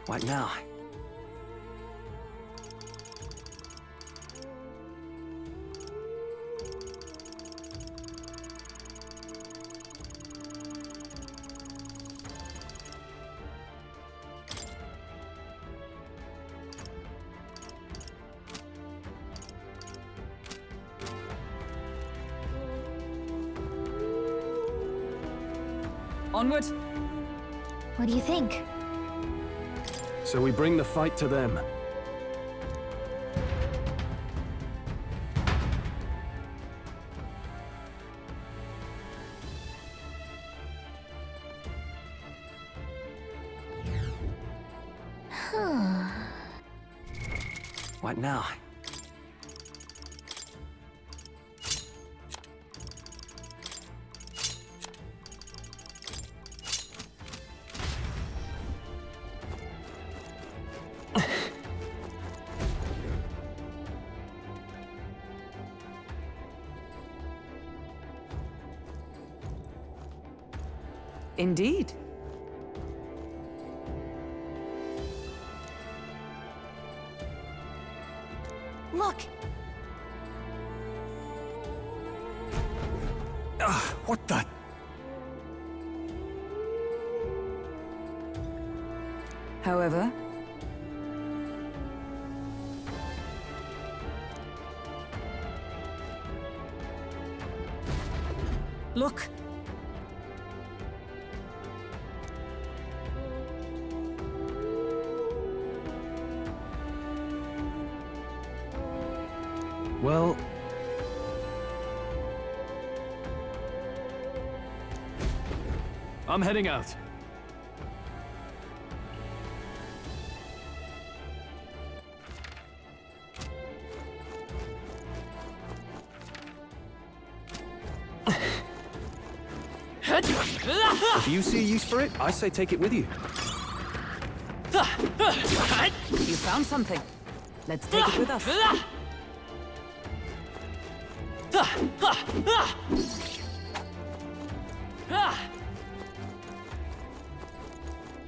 What now? Onward. What do you think? So we bring the fight to them. What now? Indeed. Look! What the? However, look. Well... I'm heading out. If you see a use for it, I say take it with you. You found something. Let's take it with us.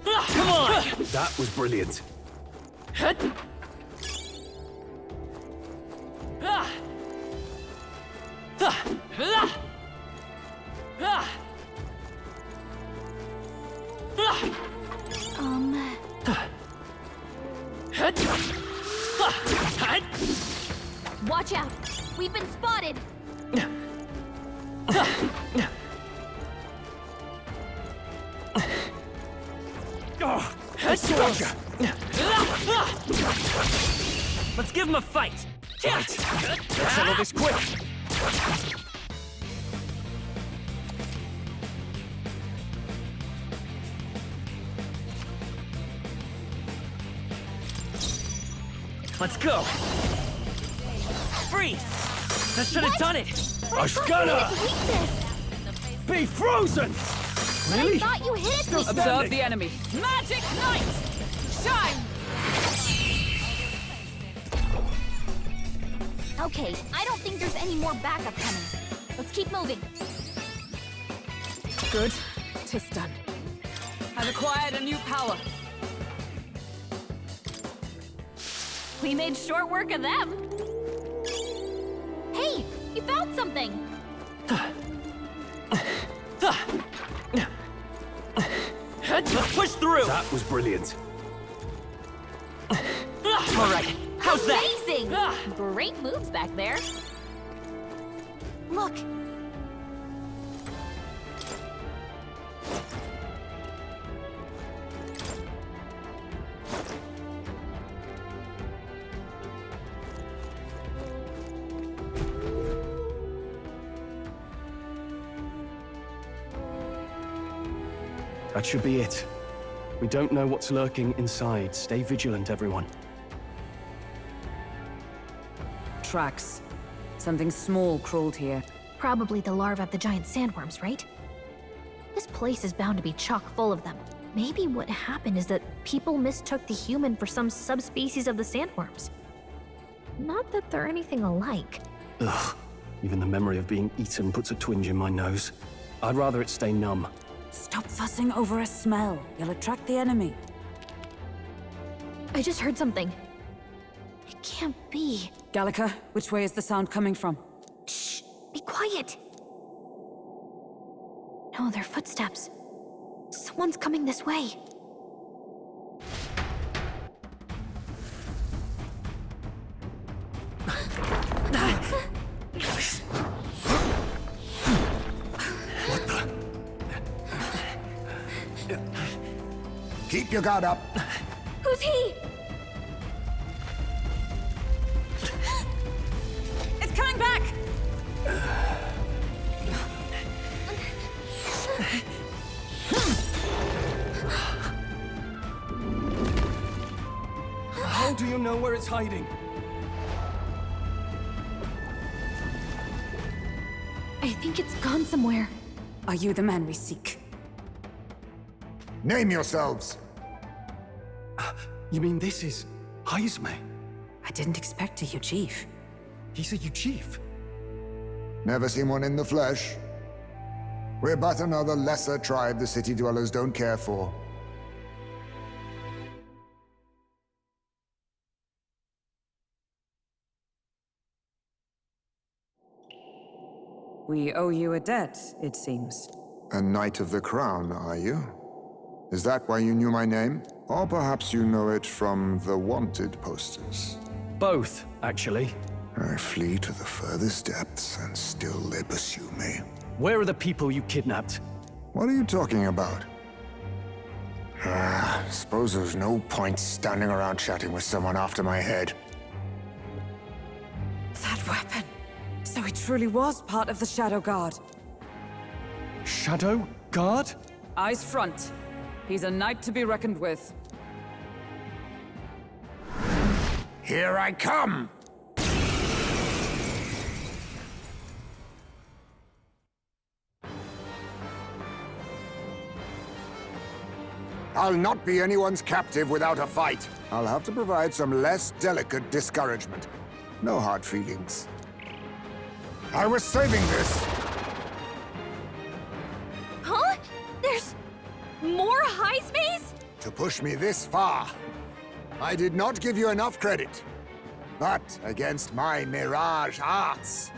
Come on! That was brilliant. Watch out! We've been spotted! Oh, gotcha. Let's give him a fight. Let's settle this quick. Let's go. Freeze! That should have done it. Ashkana! Be frozen! I thought you hit it! Observe the enemy. Magic Knight! Shine! Okay, I don't think there's any more backup coming. Let's keep moving. Good. 'Tis done. I've acquired a new power. We made short work of them. Hey, you found something! Let's push through. That was brilliant. All right. How's that? Amazing! Great moves back there. Look! That should be it. We don't know what's lurking inside. Stay vigilant, everyone. Tracks. Something small crawled here. Probably the larvae of the giant sandworms, right? This place is bound to be chock full of them. Maybe what happened is that people mistook the human for some subspecies of the sandworms. Not that they're anything alike. Ugh. Even the memory of being eaten puts a twinge in my nose. I'd rather it stay numb. Stop fussing over a smell. You'll attract the enemy. I just heard something. It can't be. Gallica, which way is the sound coming from? Shh! Be quiet! No, they're footsteps. Someone's coming this way. Keep your guard up. Who's he? It's coming back! How do you know where it's hiding? I think it's gone somewhere. Are you the man we seek? Name yourselves. You mean this is Heisme? I didn't expect a Uchief. He's a Uchief. Never seen one in the flesh. We're but another lesser tribe the city dwellers don't care for. We owe you a debt, it seems. A Knight of the Crown, are you? Is that why you knew my name? Or perhaps you know it from the wanted posters? Both, actually. I flee to the furthest depths, and still they pursue me. Where are the people you kidnapped? What are you talking about? Suppose there's no point standing around chatting with someone after my head. That weapon! So he truly was part of the Shadow Guard. Shadow Guard? Eyes front. He's a knight to be reckoned with. Here I come! I'll not be anyone's captive without a fight. I'll have to provide some less delicate discouragement. No hard feelings. I was saving this. Huh? There's more Heismes? To push me this far. I did not give you enough credit. But against my mirage arts,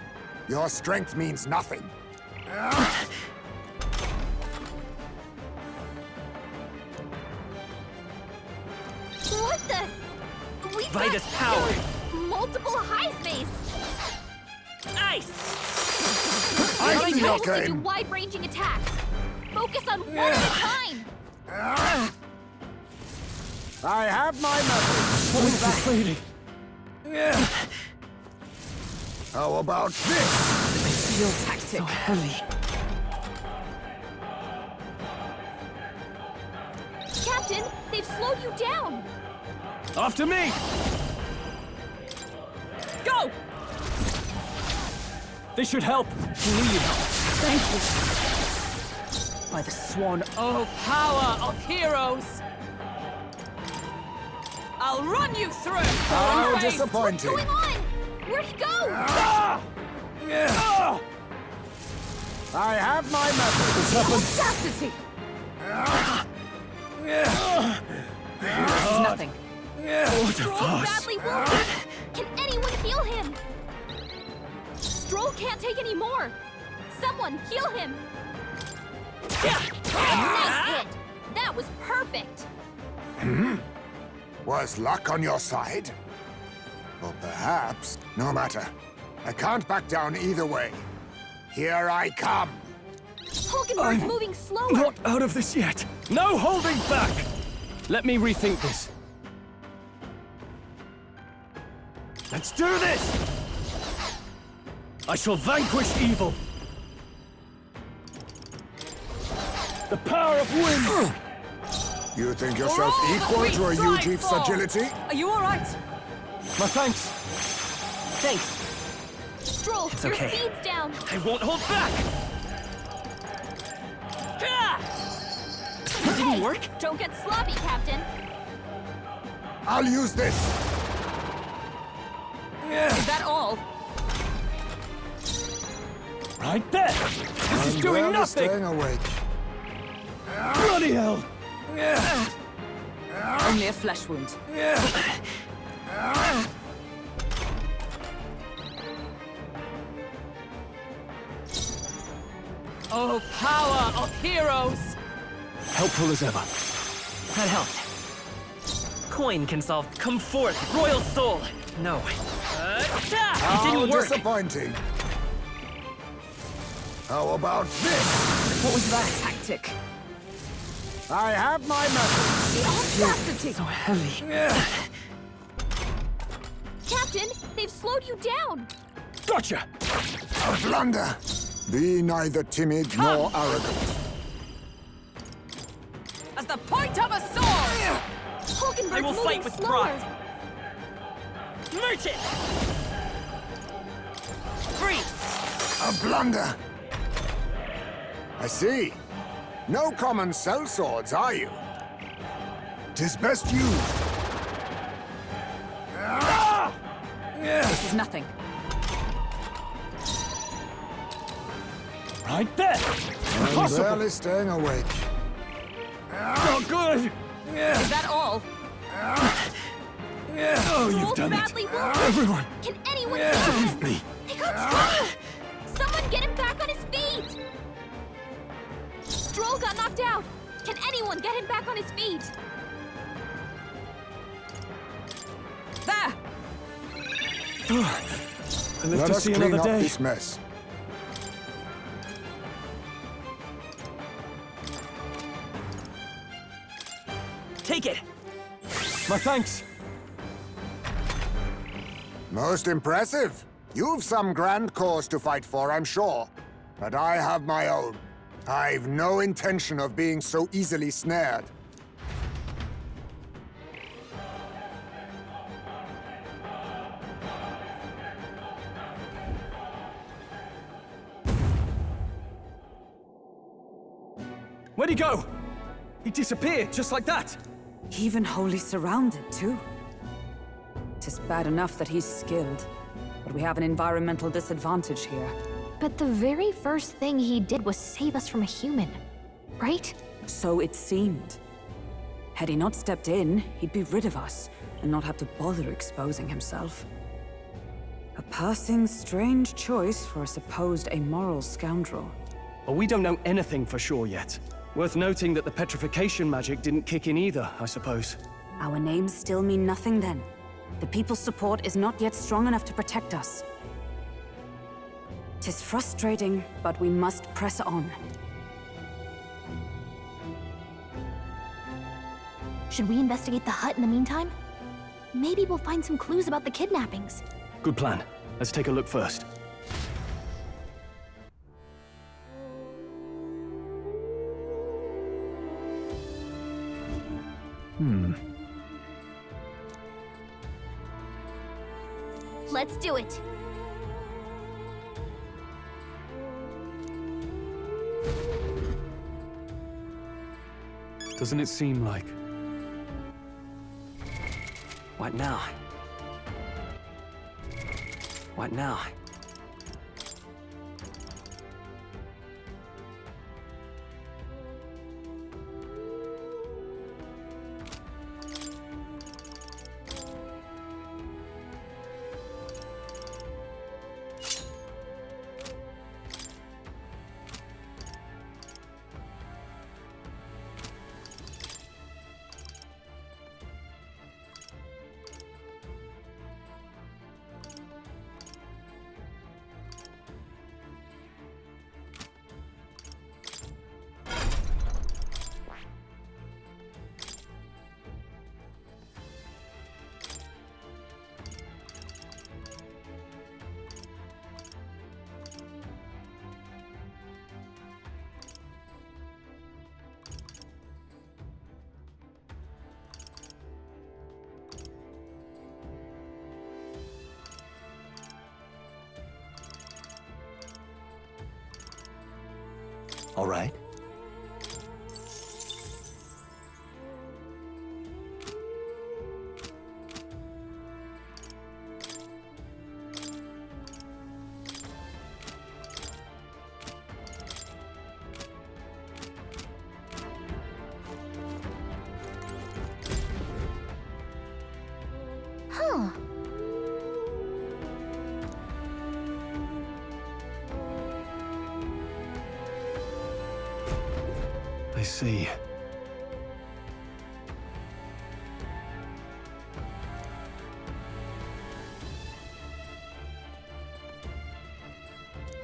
your strength means nothing. What the? We Vitus power! multiple Heismes! Ice! I You're see your supposed to do game. wide-ranging attacks. Focus on one at a time. I have my methods. What is that lady? How about this? Your tactic. Heavy. Captain, they've slowed you down. After me! Go! This should help. Please. Thank you. By the sworn power of heroes! I'll run you through! How What's disappointing. going on? Where'd he go? I have my methods. Audacity! It's nothing. Stroll's badly wounded. Can anyone heal him? Stroll can't take any more. Someone heal him. Nice hit. That was perfect. Was luck on your side? Or perhaps, no matter. I can't back down either way. Here I come. Hulkenberg's moving slower. Not out of this yet. No holding back! Let me rethink this. Let's do this! I shall vanquish evil. The power of wind! You think yourself For all equal that to a we strive Uchief's for. agility? Are you alright? My thanks. Thanks. Stroll, your okay. speed's down. I won't hold back! That didn't work? Don't get sloppy, Captain. I'll use this. Is that all? Right there! This is I'm doing barely nothing! staying awake. Bloody hell! Only a flesh wound. Oh, power of heroes! Helpful as ever. That helped. Coin can solve. Come forth, royal soul. No. It How didn't work. disappointing. How about this? What was that tactic? I have my method. The audacity! So heavy. Captain, they've slowed you down! Gotcha! A blunder. Be neither timid nor arrogant. As the point of a sword! Hulkenberg's I will moving fight with slower. pride. Merchant! Freeze! A blunder. I see. No common cell swords, are you? 'Tis best used. This is nothing. Right there! I'm Impossible! barely staying awake. Not good! Is that all? Oh, you've Stroll's done it! badly wounded. Everyone! Can anyone save Save him? me! They got Stroll! Someone get him back on his feet! Stroll got knocked out! Can anyone get him back on his feet? There! I live Let to us see clean another up day. this mess. Take it! My thanks! Most impressive. You've some grand cause to fight for, I'm sure. But I have my own. I've no intention of being so easily snared. Where'd he go? He disappeared just like that! Even wholly surrounded, too. 'Tis bad enough that he's skilled, but we have an environmental disadvantage here. But the very first thing he did was save us from a human, right? So it seemed. Had he not stepped in, he'd be rid of us, and not have to bother exposing himself. A passing strange choice for a supposed amoral scoundrel. Well, we don't know anything for sure yet. Worth noting that the petrification magic didn't kick in either, I suppose. Our names still mean nothing then. The people's support is not yet strong enough to protect us. 'Tis frustrating, but we must press on. Should we investigate the hut in the meantime? Maybe we'll find some clues about the kidnappings. Good plan. Let's take a look first. Let's do it. Doesn't it seem like... What now? What now? All right. I see.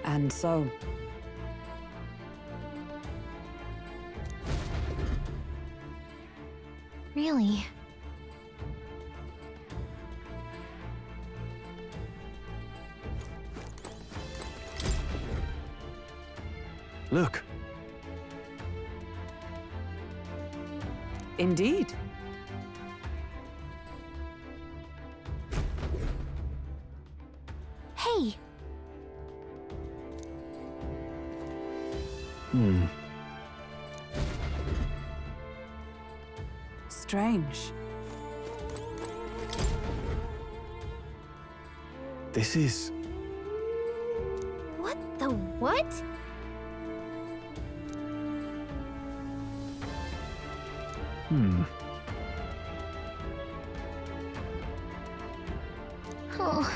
And so, Really? Look. indeed. Hey, Strange. This is... what the what? Oh.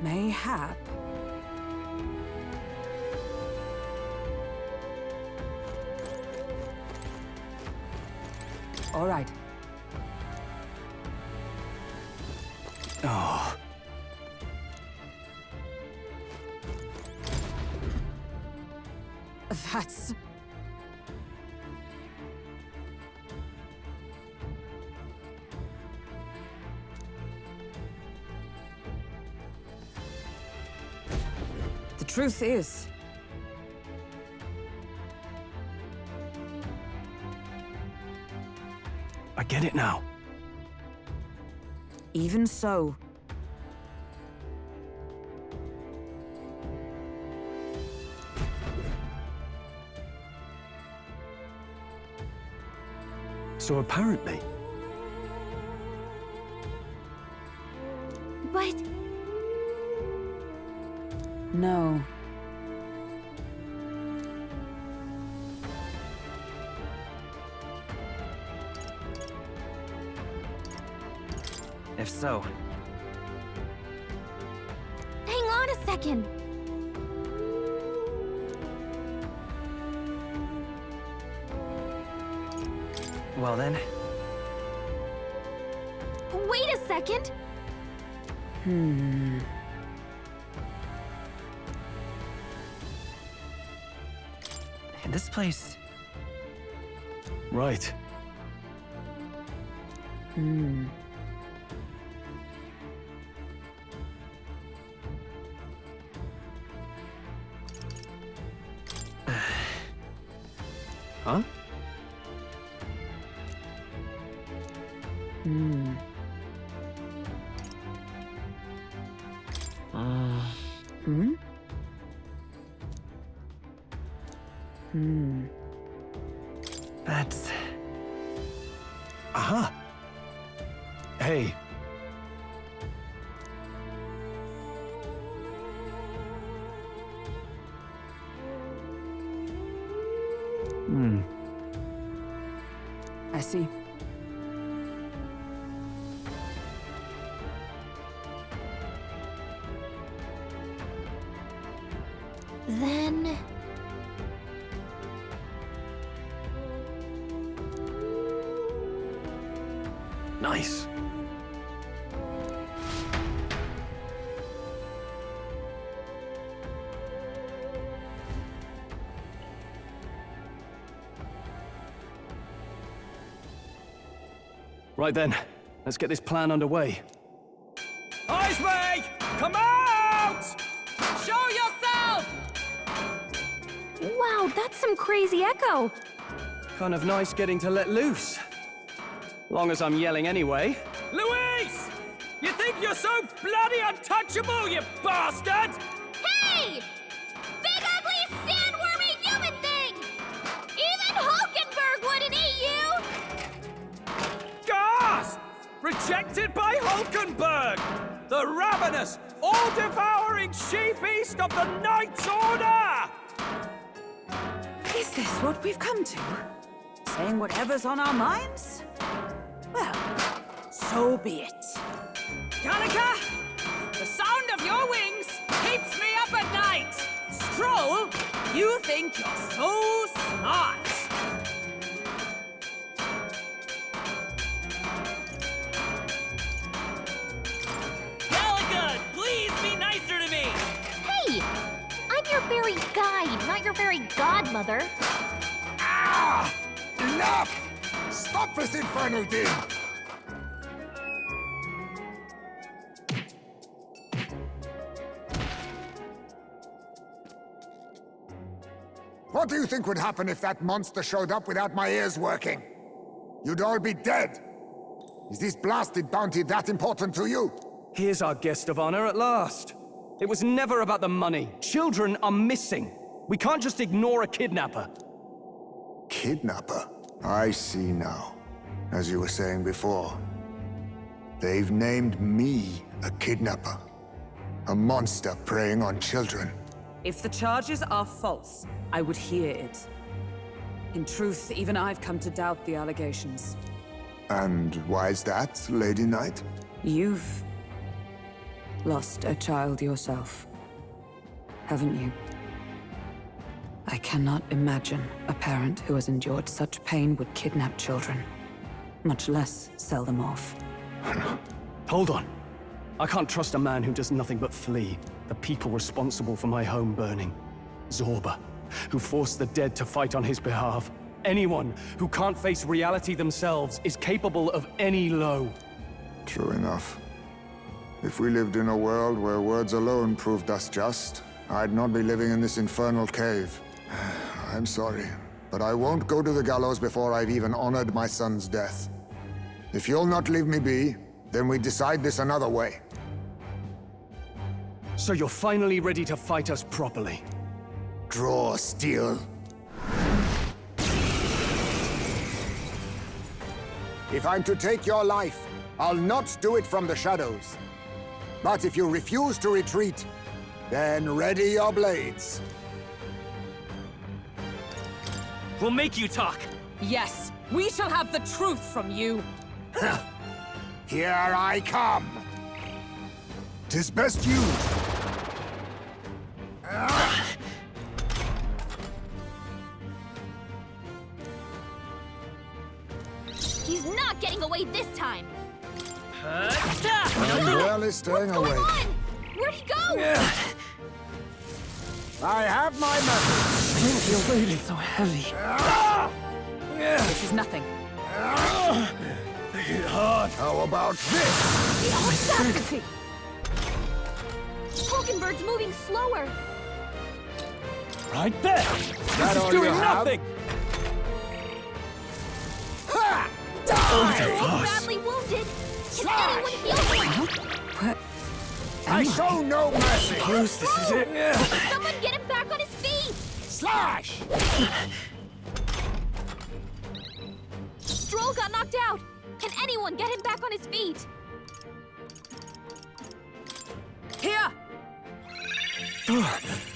Mayhap. All right. Oh. That's... The truth is, I get it now. even so, So apparently... But no. If so, hang on a second. well then, Wait a second. Hmm. in this place, Right. Hmm. Huh? Hmm. Hmm? Hmm. that's... Aha! Hey. I see. Then Nice. Right then, let's get this plan underway. Iceway! Come out! Show yourself! wow, that's some crazy echo. Kind of nice getting to let loose. Long as I'm yelling anyway. Luis! You think you're so bloody untouchable, you bastard? Hey! Big ugly sandwormy human thing! Even Hulkenberg wouldn't eat you! Gasp! Rejected by Hulkenberg! The ravenous, all-devouring she-beast of the Knight's Order! Is this what we've come to? Saying whatever's on our minds? Well, so be it. Gallica! The sound control? You think you're so smart. Gallagher, please be nicer to me! Hey! I'm your fairy guide, not your fairy godmother. Ah! Enough! Stop this infernal din! What do you think would happen if that monster showed up without my ears working? You'd all be dead. Is this blasted bounty that important to you? Here's our guest of honor at last. It was never about the money. Children are missing. We can't just ignore a kidnapper. Kidnapper? I see now. As you were saying before, they've named me a kidnapper. A monster preying on children. If the charges are false, I would hear it. In truth, even I've come to doubt the allegations. And why's that, Lady Knight? You've lost a child yourself, haven't you? I cannot imagine a parent who has endured such pain would kidnap children, much less sell them off. Hold on. I can't trust a man who does nothing but flee. The people responsible for my home burning. Zorba, who forced the dead to fight on his behalf. Anyone who can't face reality themselves is capable of any low. True enough. If we lived in a world where words alone proved us just, I'd not be living in this infernal cave. I'm sorry, but I won't go to the gallows before I've even honored my son's death. If you'll not leave me be, then we decide this another way. So you're finally ready to fight us properly. Draw steel. If I'm to take your life, I'll not do it from the shadows. But if you refuse to retreat, then ready your blades. We'll make you talk. Yes, we shall have the truth from you. Here I come. 'Tis best used. He's not getting away this time. I'm barely staying What's going awake. on? Where'd he go? I have my method. You're really so heavy. This is nothing. How about this? The audacity! Hulkenberg's moving slower. Right there! That This all is doing you have? nothing! Ha! He's badly wounded. Can anyone heal him? What? I show no mercy. Bruce, this is it. Someone get him back on his feet! Slash! Stroll got knocked out. Can anyone get him back on his feet? Here!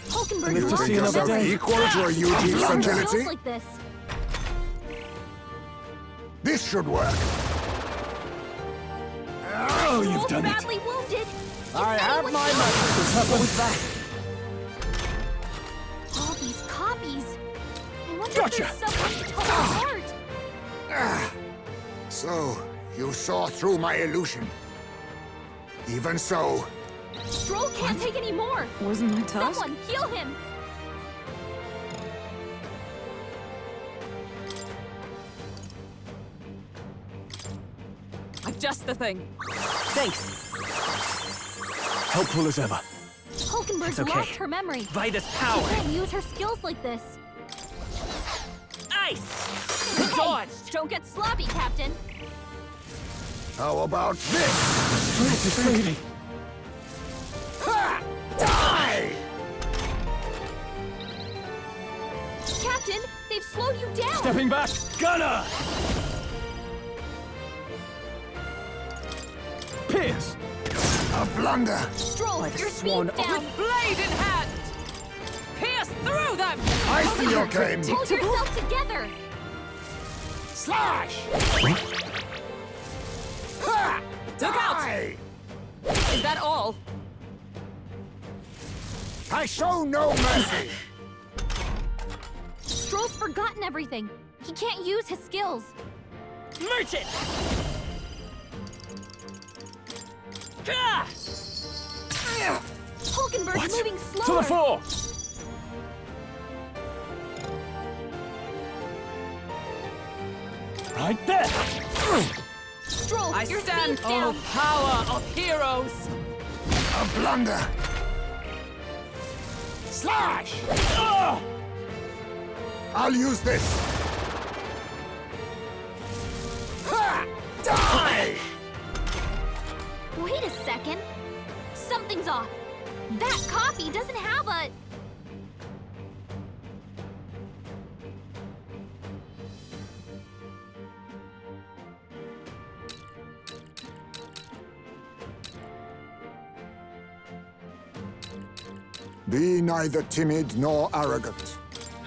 Hulkenberg's Live to lost see his another memory. day. Equal to a UG Skills fragility? like this. This should work. Oh, you've Stroll's done it. badly wounded. I have anyone my heal method. What was that? All these copies. I wonder Gotcha. if there's someone to tell apart. So, you saw through my illusion. Even so, Stroll can't take any more. Wasn't my task? Someone heal him. I've just the thing. Thanks. Helpful as ever. Hulkenberg's okay. lost her memory. Vitus She power. can't use her skills like this. Ice. Hey, don't get sloppy, Captain. how about this? Bruce is fading. Ha! Die! Captain, they've slowed you down. Stepping back. Gunner! Pierce! A blunder. Stroll, your swan speed's down. Blade in hand! Pierce through them! I see your game. Hold yourself together. Slash! Ha! Look out! Die! Is that all? I show no mercy! Stroll's forgotten everything. He can't use his skills. Merchant! Gah! Hulkenberg's moving slower. To the fore! Right there! Stroll, I your stand speed's down. power of heroes! A blunder! Slash! I'll use this! Ha! Die! Wait a second. Something's off. That copy doesn't have a... Be neither timid nor arrogant.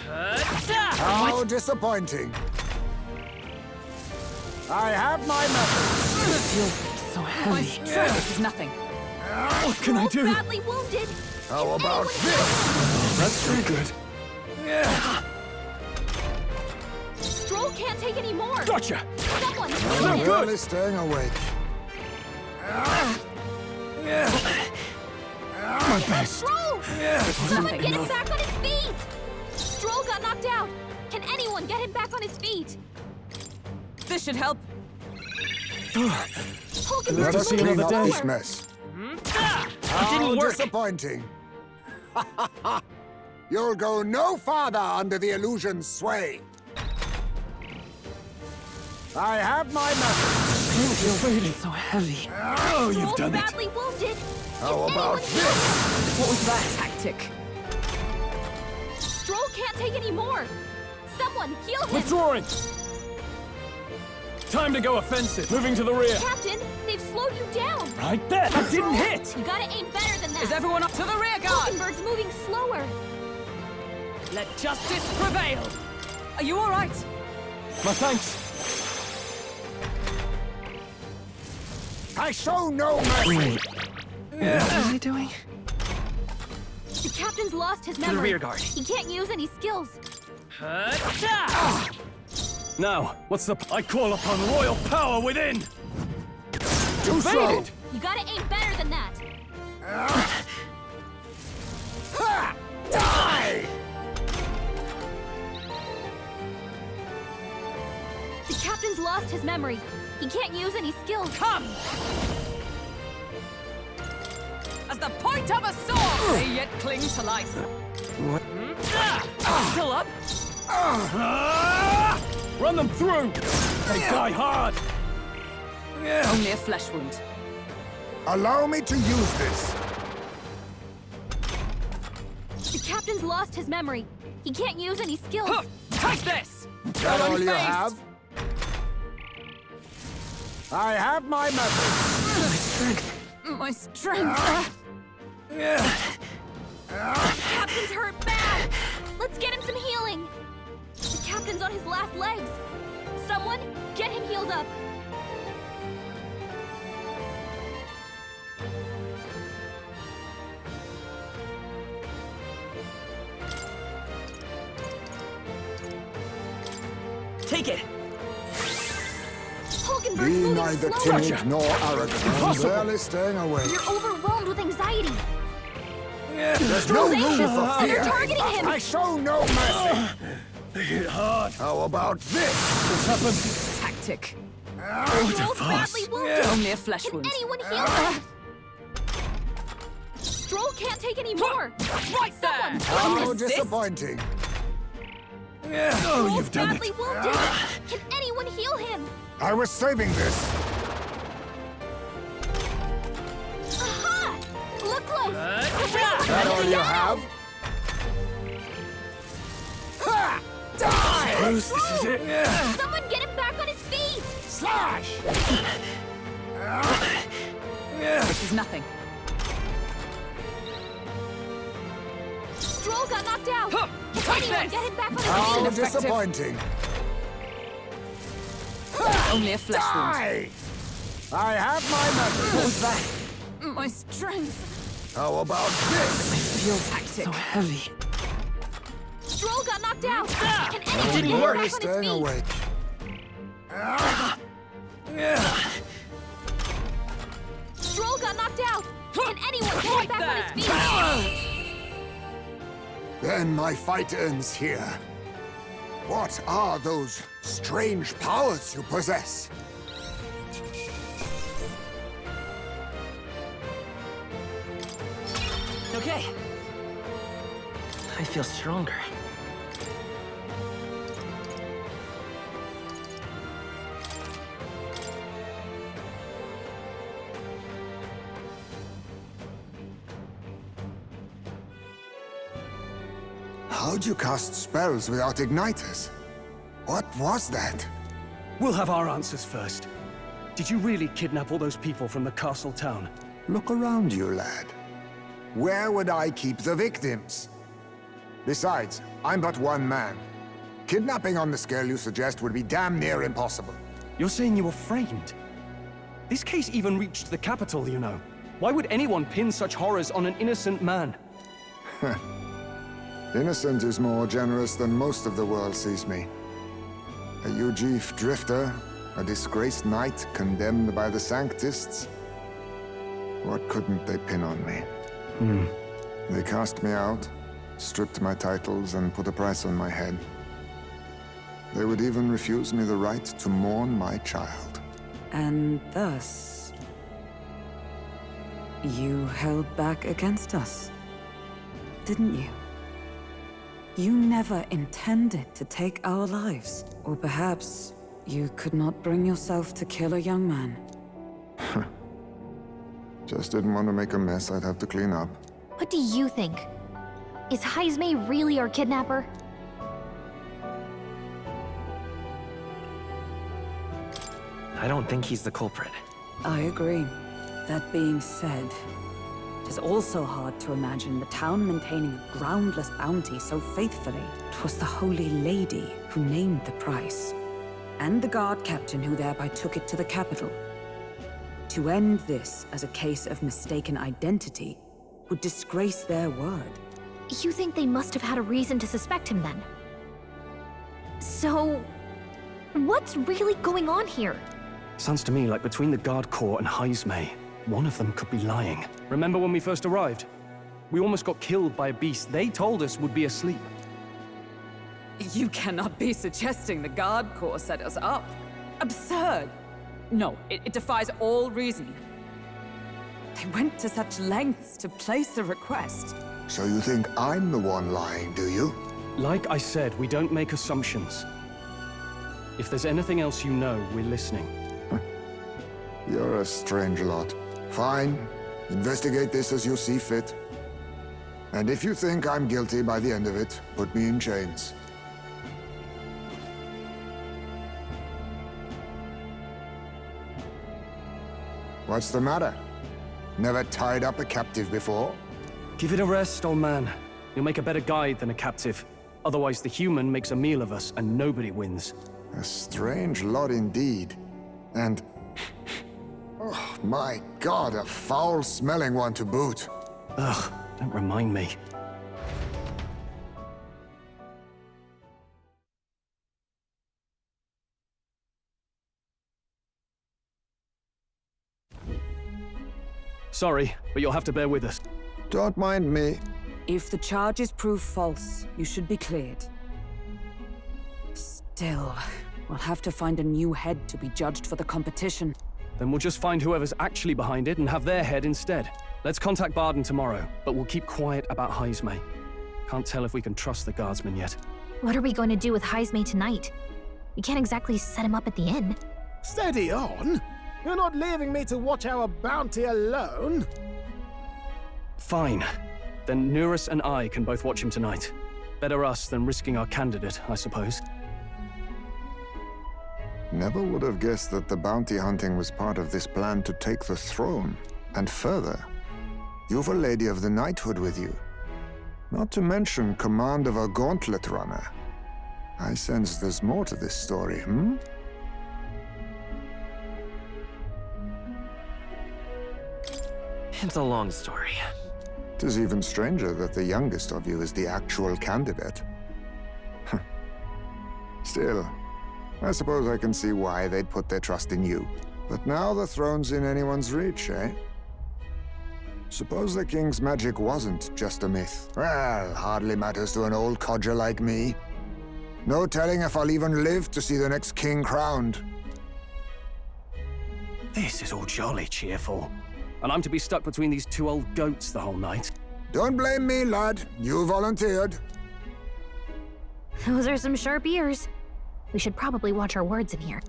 How disappointing. I have my method. So heavy. This is nothing. What can I do? badly wounded. How about Anyone this? That's very good. Stroll can't take any more. Gotcha! Someone, No heal him. good. Really staying awake. My best. Stroll! Someone Nothing. get him back on his feet! Stroll got knocked out. Can anyone get him back on his feet? This should help. Hulkenberg Let us see clean another up day. this mess. It How didn't work! disappointing. You'll go no farther under the illusion's sway. I have my method. You're fading. So heavy. Oh, you've Stroll's done it. badly wounded. How Can about anyone this? What was that tactic? Stroll can't take any more. Someone heal him. Withdrawing! Time to go offensive. Moving to the rear. Captain, they've slowed you down. Right there! That didn't hit! You gotta aim better than that. Is everyone up to the rear guard? Hulkenberg's moving slower. Let justice prevail! Are you all right? My thanks. I show no mercy. What am I doing? The captain's lost his the memory. rear guard. He can't use any skills. Now, what's the... I call upon royal power within! Too slow. Faded! You gotta aim better than that. Ha! Die! The captain's lost his memory. He can't use any skills. Come! As the point of a sword, they yet cling to life. Still up? Run them through! They die hard! Only a flesh wound. Allow me to use this. The captain's lost his memory. He can't use any skills. Take this! That all you unfazed. have? I have my method. My strength. Captain's hurt bad. Let's get him some healing. The captain's on his last legs. Someone, get him healed up. Take it! Hulkenberg's Be moving neither slower. timid nor arrogant. I'm barely staying awake. You're overwhelmed with anxiety. There's no room anxious, for and they're fear. targeting him. I show no mercy. They hit hard. How about this? What's happened? Tactic. Stroll's badly wounded. Only a flesh Can wound. anyone heal him? Stroll can't take any more. Right there! How Resist? disappointing. Oh, Stroll's you've done badly it. wounded. Can anyone heal him? I was saving this. Aha! Look close. That all you have? Ha! Die! Close, this is it. Someone get him back on his feet. Slash! This is nothing. Stroll got knocked out. Can Take anyone this! get him back on his How feet? Ineffective. disappointing. Only a flesh wound. Die! I have my method. What was that? My strength. How about this? your tactic. So heavy. Stroll got knocked out! Can anyone didn't get him work. back on his Staying feet? awake. Stroll got knocked out! Can anyone get him back on his feet? Then my fight ends here. What are those strange powers you possess? Okay. I feel stronger. How'd you cast spells without igniters? What was that? We'll have our answers first. Did you really kidnap all those people from the castle town? Look around you, lad. Where would I keep the victims? Besides, I'm but one man. Kidnapping on the scale you suggest would be damn near impossible. You're saying you were framed? This case even reached the capital, you know. Why would anyone pin such horrors on an innocent man? Innocent is more generous than most of the world sees me. A Ujif drifter, a disgraced knight condemned by the Sanctists. What couldn't they pin on me? They cast me out, stripped my titles, and put a price on my head. They would even refuse me the right to mourn my child. And thus, you held back against us, didn't you? You never intended to take our lives. Or perhaps you could not bring yourself to kill a young man. Just didn't want to make a mess I'd have to clean up. What do you think? Is Heismay really our kidnapper? I don't think he's the culprit. I agree. That being said, it is also hard to imagine the town maintaining a groundless bounty so faithfully. It was the Holy Lady who named the price, and the guard captain who thereby took it to the capital. To end this as a case of mistaken identity would disgrace their word. You think they must have had a reason to suspect him then? So, what's really going on here? Sounds to me like between the Guard Corps and Heismay, one of them could be lying. Remember when we first arrived? We almost got killed by a beast they told us would be asleep. You cannot be suggesting the Guard Corps set us up. Absurd! No, it defies all reasoning. They went to such lengths to place the request. So you think I'm the one lying, do you? Like I said, we don't make assumptions. If there's anything else you know, we're listening. You're a strange lot. Fine. Investigate this as you see fit. And if you think I'm guilty by the end of it, put me in chains. What's the matter? Never tied up a captive before? Give it a rest, old man. You'll make a better guide than a captive. Otherwise, the human makes a meal of us, and nobody wins. A strange lot indeed. And... oh, my God, a foul-smelling one to boot. Ugh, don't remind me. Sorry, but you'll have to bear with us. Don't mind me. If the charges prove false, you should be cleared. Still, we'll have to find a new head to be judged for the competition. Then we'll just find whoever's actually behind it and have their head instead. Let's contact Barden tomorrow, but we'll keep quiet about Heismay. Can't tell if we can trust the guardsman yet. What are we going to do with Heismay tonight? We can't exactly set him up at the inn. Steady on! You're not leaving me to watch our bounty alone! Fine. Then Nurus and I can both watch him tonight. Better us than risking our candidate, I suppose. Never would have guessed that the bounty hunting was part of this plan to take the throne. And further, you've a Lady of the Knighthood with you. Not to mention command of a gauntlet runner. I sense there's more to this story, hmm? It's a long story. 'Tis even stranger that the youngest of you is the actual candidate. Still, I suppose I can see why they'd put their trust in you. But now the throne's in anyone's reach, eh? Suppose the king's magic wasn't just a myth. Well, hardly matters to an old codger like me. No telling if I'll even live to see the next king crowned. This is all jolly cheerful. And I'm to be stuck between these two old goats the whole night. Don't blame me, lad. You volunteered. Those are some sharp ears. We should probably watch our words in here.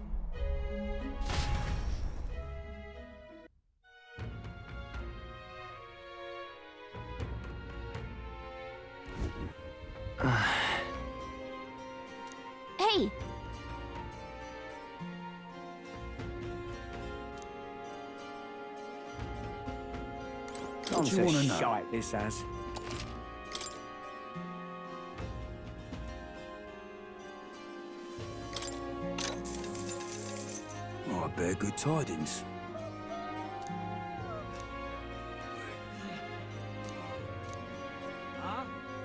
Hey! What do you want to know? Shite this as. Oh, I bear good tidings.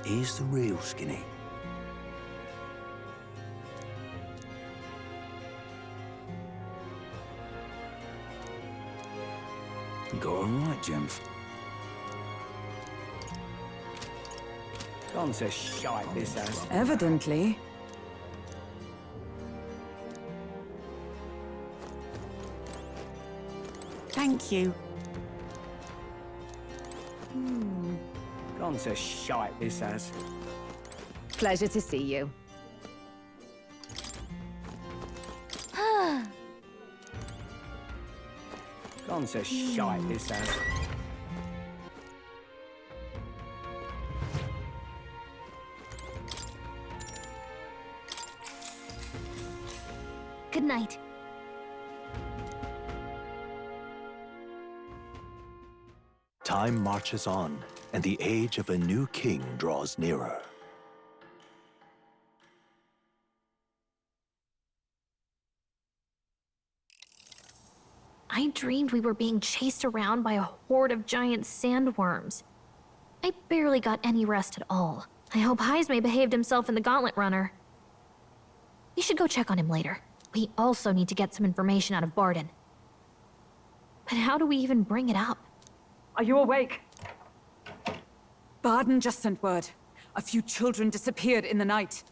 Here's the real Skinny. You got it right, Jemph. Gone to shite this ass. Evidently. Thank you. Gone to shite this ass. Pleasure to see you. Gone to shite this ass. Good night. Time marches on, and the age of a new king draws nearer. I dreamed we were being chased around by a horde of giant sandworms. I barely got any rest at all. I hope Heismay behaved himself in the Gauntlet Runner. We should go check on him later. We also need to get some information out of Barden. But how do we even bring it up? Are you awake? Barden just sent word. A few children disappeared in the night.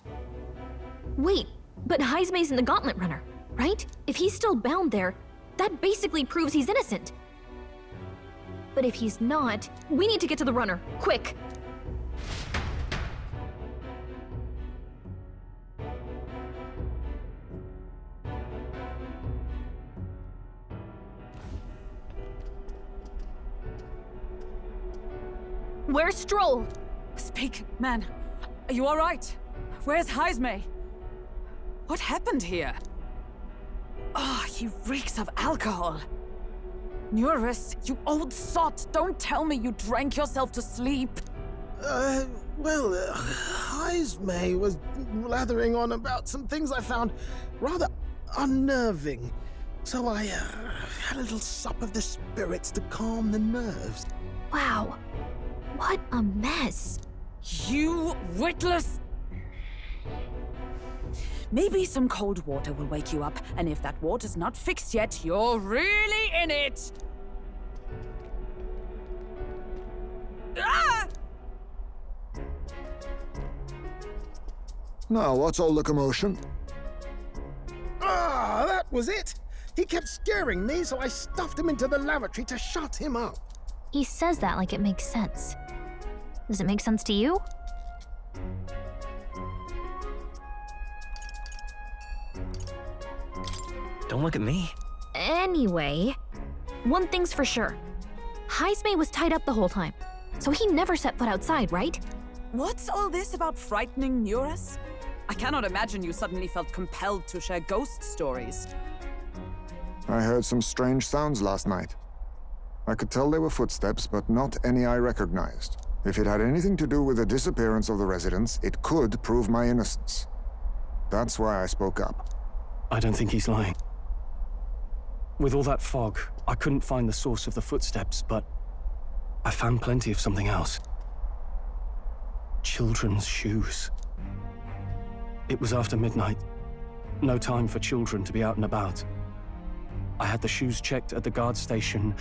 Wait, but Heismay's in the Gauntlet Runner, right? If he's still bound there, that basically proves he's innocent. But if he's not, we need to get to the runner, quick! Where's Stroll? Speak, man. Are you all right? Where's Heismay? What happened here? Ah, he reeks of alcohol. Neurus, you old sot, don't tell me you drank yourself to sleep. Heismay was blathering on about some things I found rather unnerving. So I had a little sup of the spirits to calm the nerves. Wow, what a mess. You witless... Maybe some cold water will wake you up, and if that water's not fixed yet, you're really in it! Ah! Now, what's all the commotion? Ah, that was it! He kept scaring me, so I stuffed him into the lavatory to shut him up. He says that like it makes sense. Does it make sense to you? Don't look at me. Anyway, one thing's for sure. Heismay was tied up the whole time, so he never set foot outside, right? What's all this about frightening Neurus? I cannot imagine you suddenly felt compelled to share ghost stories. I heard some strange sounds last night. I could tell they were footsteps, but not any I recognized. If it had anything to do with the disappearance of the residents, it could prove my innocence. That's why I spoke up. I don't think he's lying. With all that fog, I couldn't find the source of the footsteps, but I found plenty of something else. Children's shoes. It was after midnight. No time for children to be out and about. I had the shoes checked at the guard station,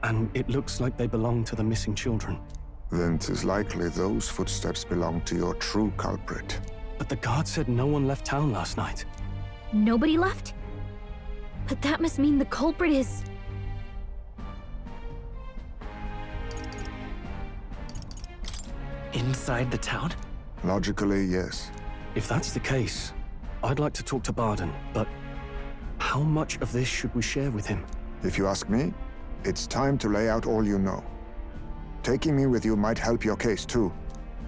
and it looks like they belong to the missing children. Then 'tis likely those footsteps belong to your true culprit. But the guard said no one left town last night. Nobody left? But that must mean the culprit is... Inside the town? Logically, yes. If that's the case, I'd like to talk to Barden, but how much of this should we share with him? If you ask me, it's time to lay out all you know. Taking me with you might help your case, too.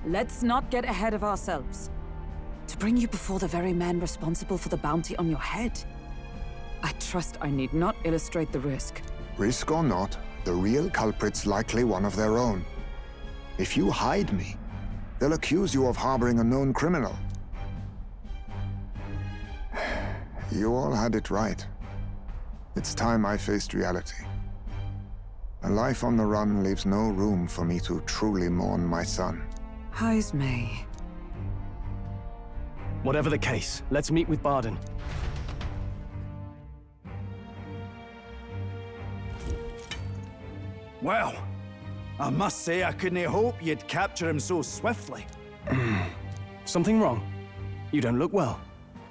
Let's not get ahead of ourselves. To bring you before the very man responsible for the bounty on your head, I trust I need not illustrate the risk. Risk or not, the real culprit's likely one of their own. If you hide me, they'll accuse you of harboring a known criminal. You all had it right. It's time I faced reality. A life on the run leaves no room for me to truly mourn my son. Heismay. Whatever the case, let's meet with Barden. Well, I must say I couldn't hope you'd capture him so swiftly. Something wrong? You don't look well.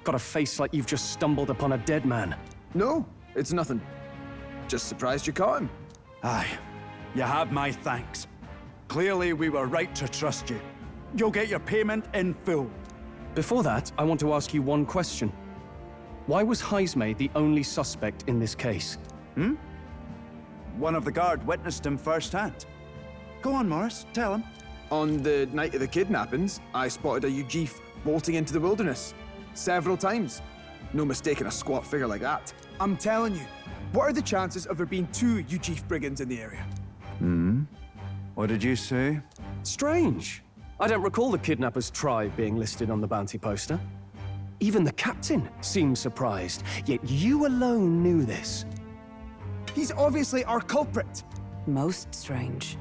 Got a face like you've just stumbled upon a dead man. No, it's nothing. Just surprised you caught him. Aye, you have my thanks. Clearly we were right to trust you. You'll get your payment in full. Before that, I want to ask you one question. Why was Heismay the only suspect in this case? One of the guard witnessed him firsthand. Go on, Morris, tell him. On the night of the kidnappings, I spotted a Ujif bolting into the wilderness. Several times. No mistaking a squat figure like that. I'm telling you, what are the chances of there being 2 Ujif brigands in the area? What did you say? Strange. I don't recall the kidnappers' tribe being listed on the bounty poster. Even the captain seemed surprised, yet you alone knew this. He's obviously our culprit. Most strange.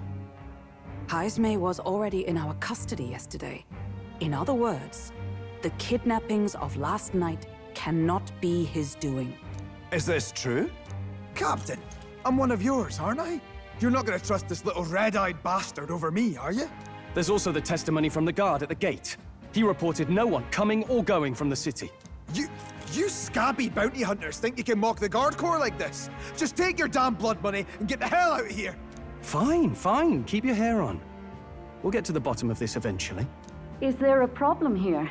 Heismay was already in our custody yesterday. In other words, the kidnappings of last night cannot be his doing. Is this true? Captain, I'm one of yours, aren't I? You're not gonna trust this little red-eyed bastard over me, are you? There's also the testimony from the guard at the gate. He reported no one coming or going from the city. You scabby bounty hunters think you can mock the guard corps like this? Just take your damn blood money and get the hell out of here! Fine, fine. Keep your hair on. We'll get to the bottom of this eventually. Is there a problem here?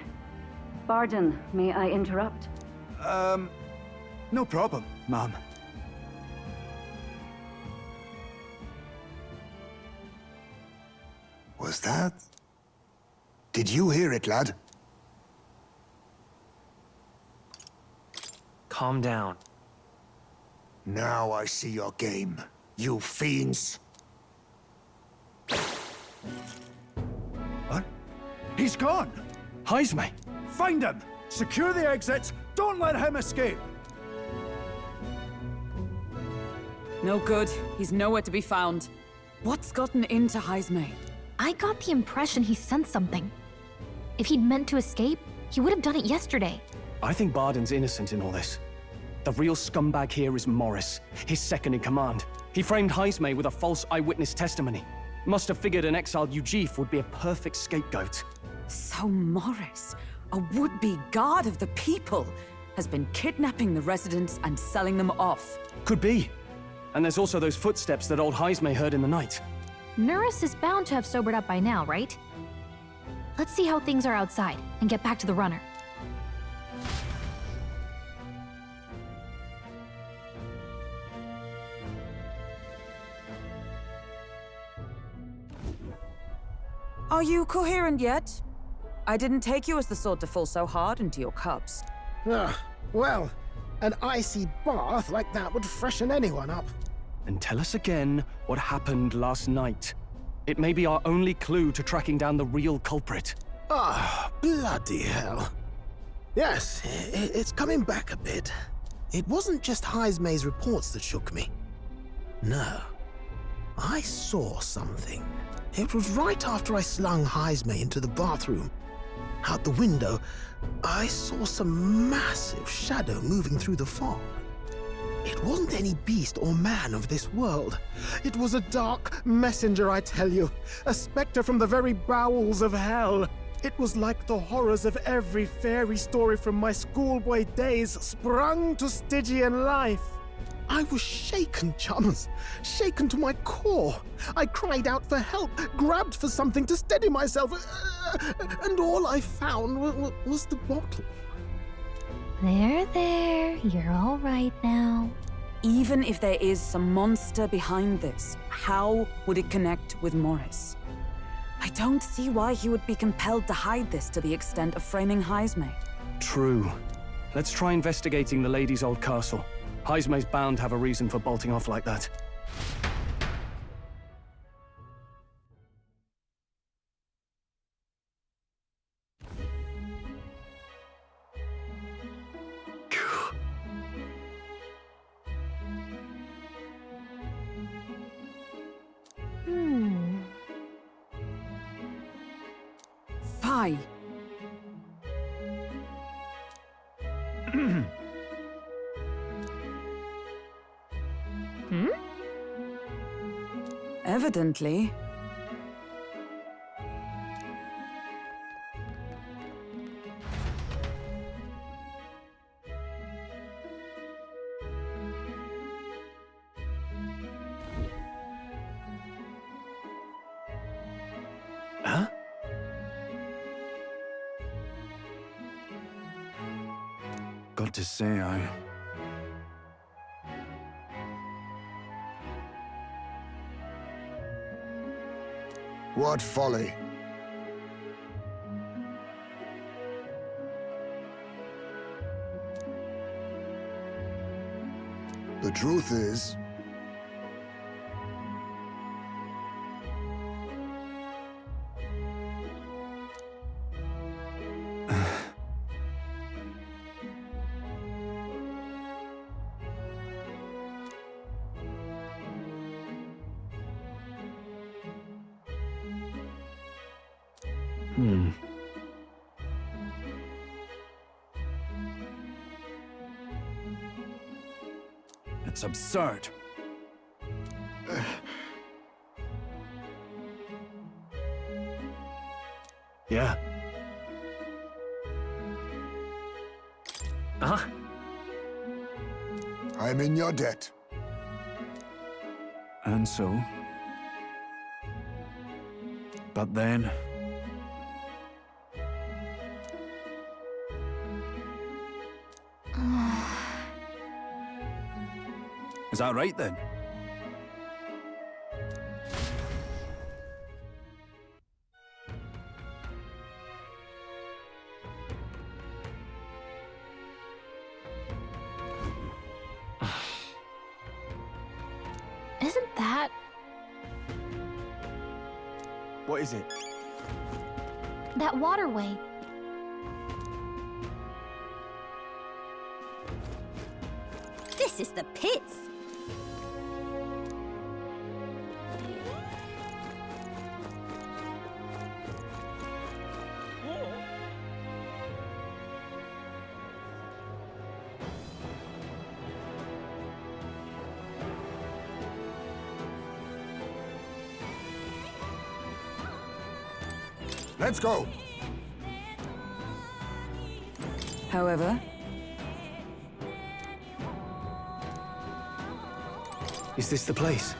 Barden, may I interrupt? No problem, ma'am. Was that? Did you hear it, lad? Calm down. Now I see your game, you fiends. What? He's gone! Heismay! Find him! Secure the exits! Don't let him escape! No good. He's nowhere to be found. What's gotten into Heismay? I got the impression he sensed something. If he'd meant to escape, he would have done it yesterday. I think Barden's innocent in all this. The real scumbag here is Morris, his second in command. He framed Heismay with a false eyewitness testimony. Must have figured an exiled Ujif would be a perfect scapegoat. So Morris, a would-be guard of the people, has been kidnapping the residents and selling them off. Could be. And there's also those footsteps that old Heismay heard in the night. Nurse is bound to have sobered up by now, right? Let's see how things are outside and get back to the runner. Are you coherent yet? I didn't take you as the sort to fall so hard into your cups. Well, an icy bath like that would freshen anyone up. And tell us again what happened last night. It may be our only clue to tracking down the real culprit. Bloody hell. Yes, it's coming back a bit. It wasn't just Heismay's reports that shook me. No. I saw something. It was right after I slung Heisme into the bathroom. Out the window, I saw some massive shadow moving through the fog. It wasn't any beast or man of this world. It was a dark messenger, I tell you. A specter from the very bowels of hell. It was like the horrors of every fairy story from my schoolboy days sprung to Stygian life. I was shaken, chums. Shaken to my core. I cried out for help, grabbed for something to steady myself, and all I found was the bottle. There. You're all right now. Even if there is some monster behind this, how would it connect with Morris? I don't see why he would be compelled to hide this to the extent of framing Heisme. True. Let's try investigating the lady's old castle. Heisme's bound to have a reason for bolting off like that. Fi. Evidently. Huh? Got to say, What folly. The truth is, it's absurd. Yeah. Uh-huh. I'm in your debt. And so? But then... Is that right then? Isn't that... What is it? that waterway? This is the pits. Let's go. However, Is this the place?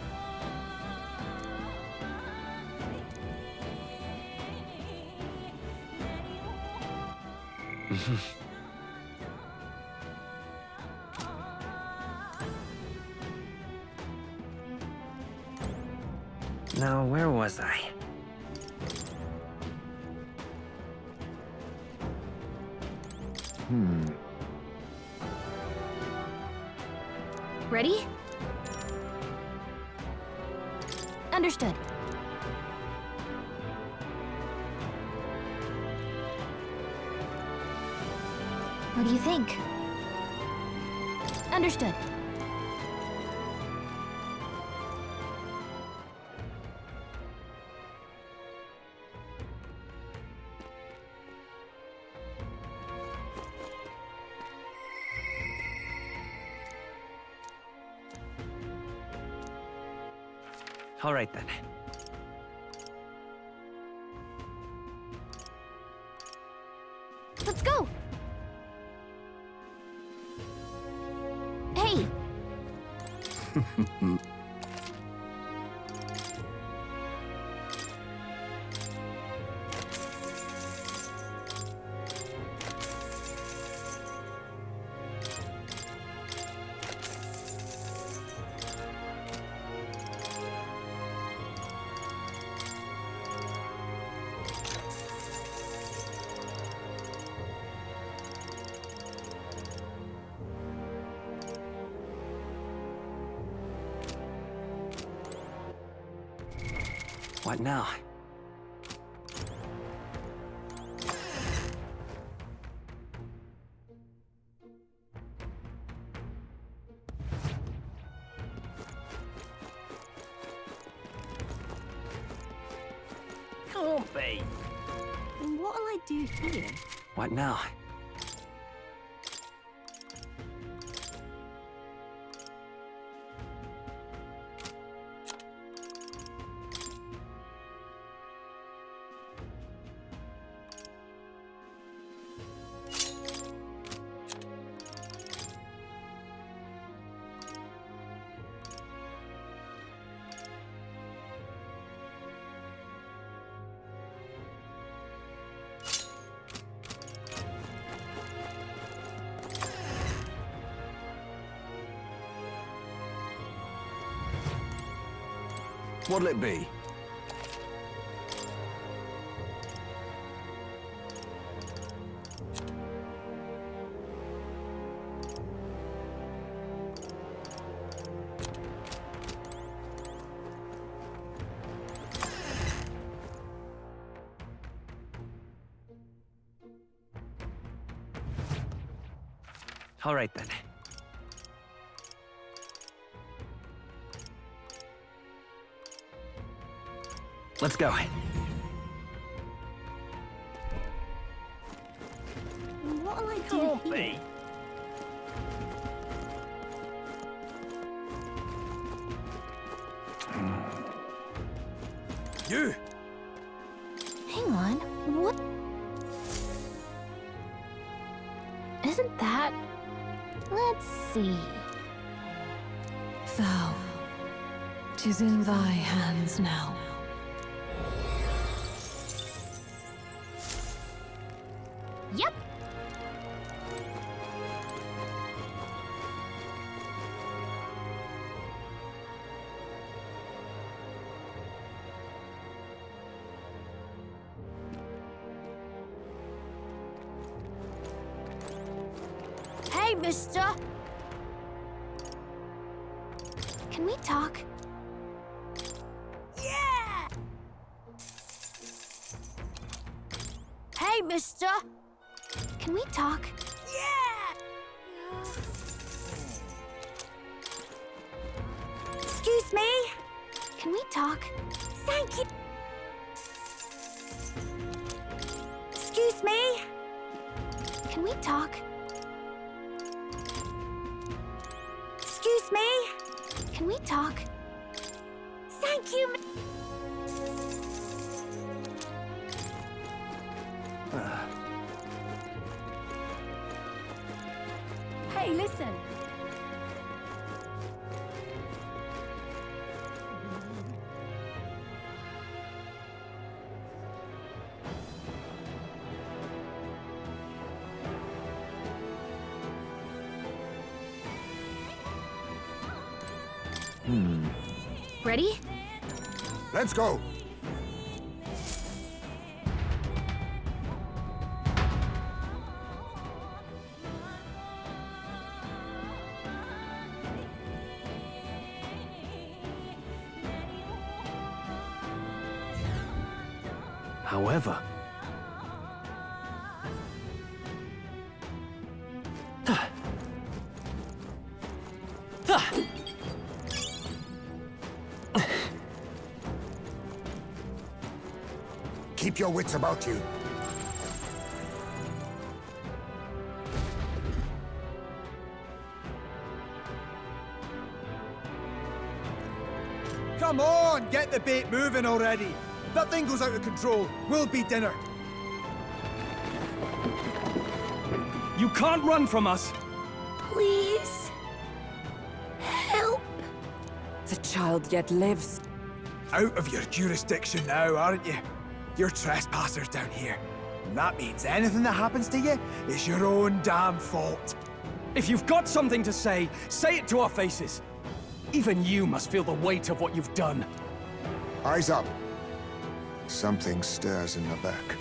Now, where was I? Ready? Understood. What do you think? Understood. All right then. Let's go! Hey! What now? Can't be. What'll I do here? What now? What'll it be? All right then. Let's go. What'll I do here? You! Hang on, what? Isn't that... Let's see... Thou, 'tis in thy hands now. Yep! Hey, mister! Can we talk? Yeah! Hey, mister! Can we talk? Yeah! Excuse me? Can we talk? Thank you! Excuse me? Can we talk? Excuse me? Can we talk? Thank you! Hey, listen! Ready? Let's go! However, Keep your wits about you. Come on! on, get the bait moving already. If that thing goes out of control, we'll be dinner. You can't run from us! Please. Help. The child yet lives. Out of your jurisdiction now, aren't you? You're trespassers down here. And that means anything that happens to you is your own damn fault. If you've got something to say it to our faces. Even you must feel the weight of what you've done. Eyes up. Something stirs in the back.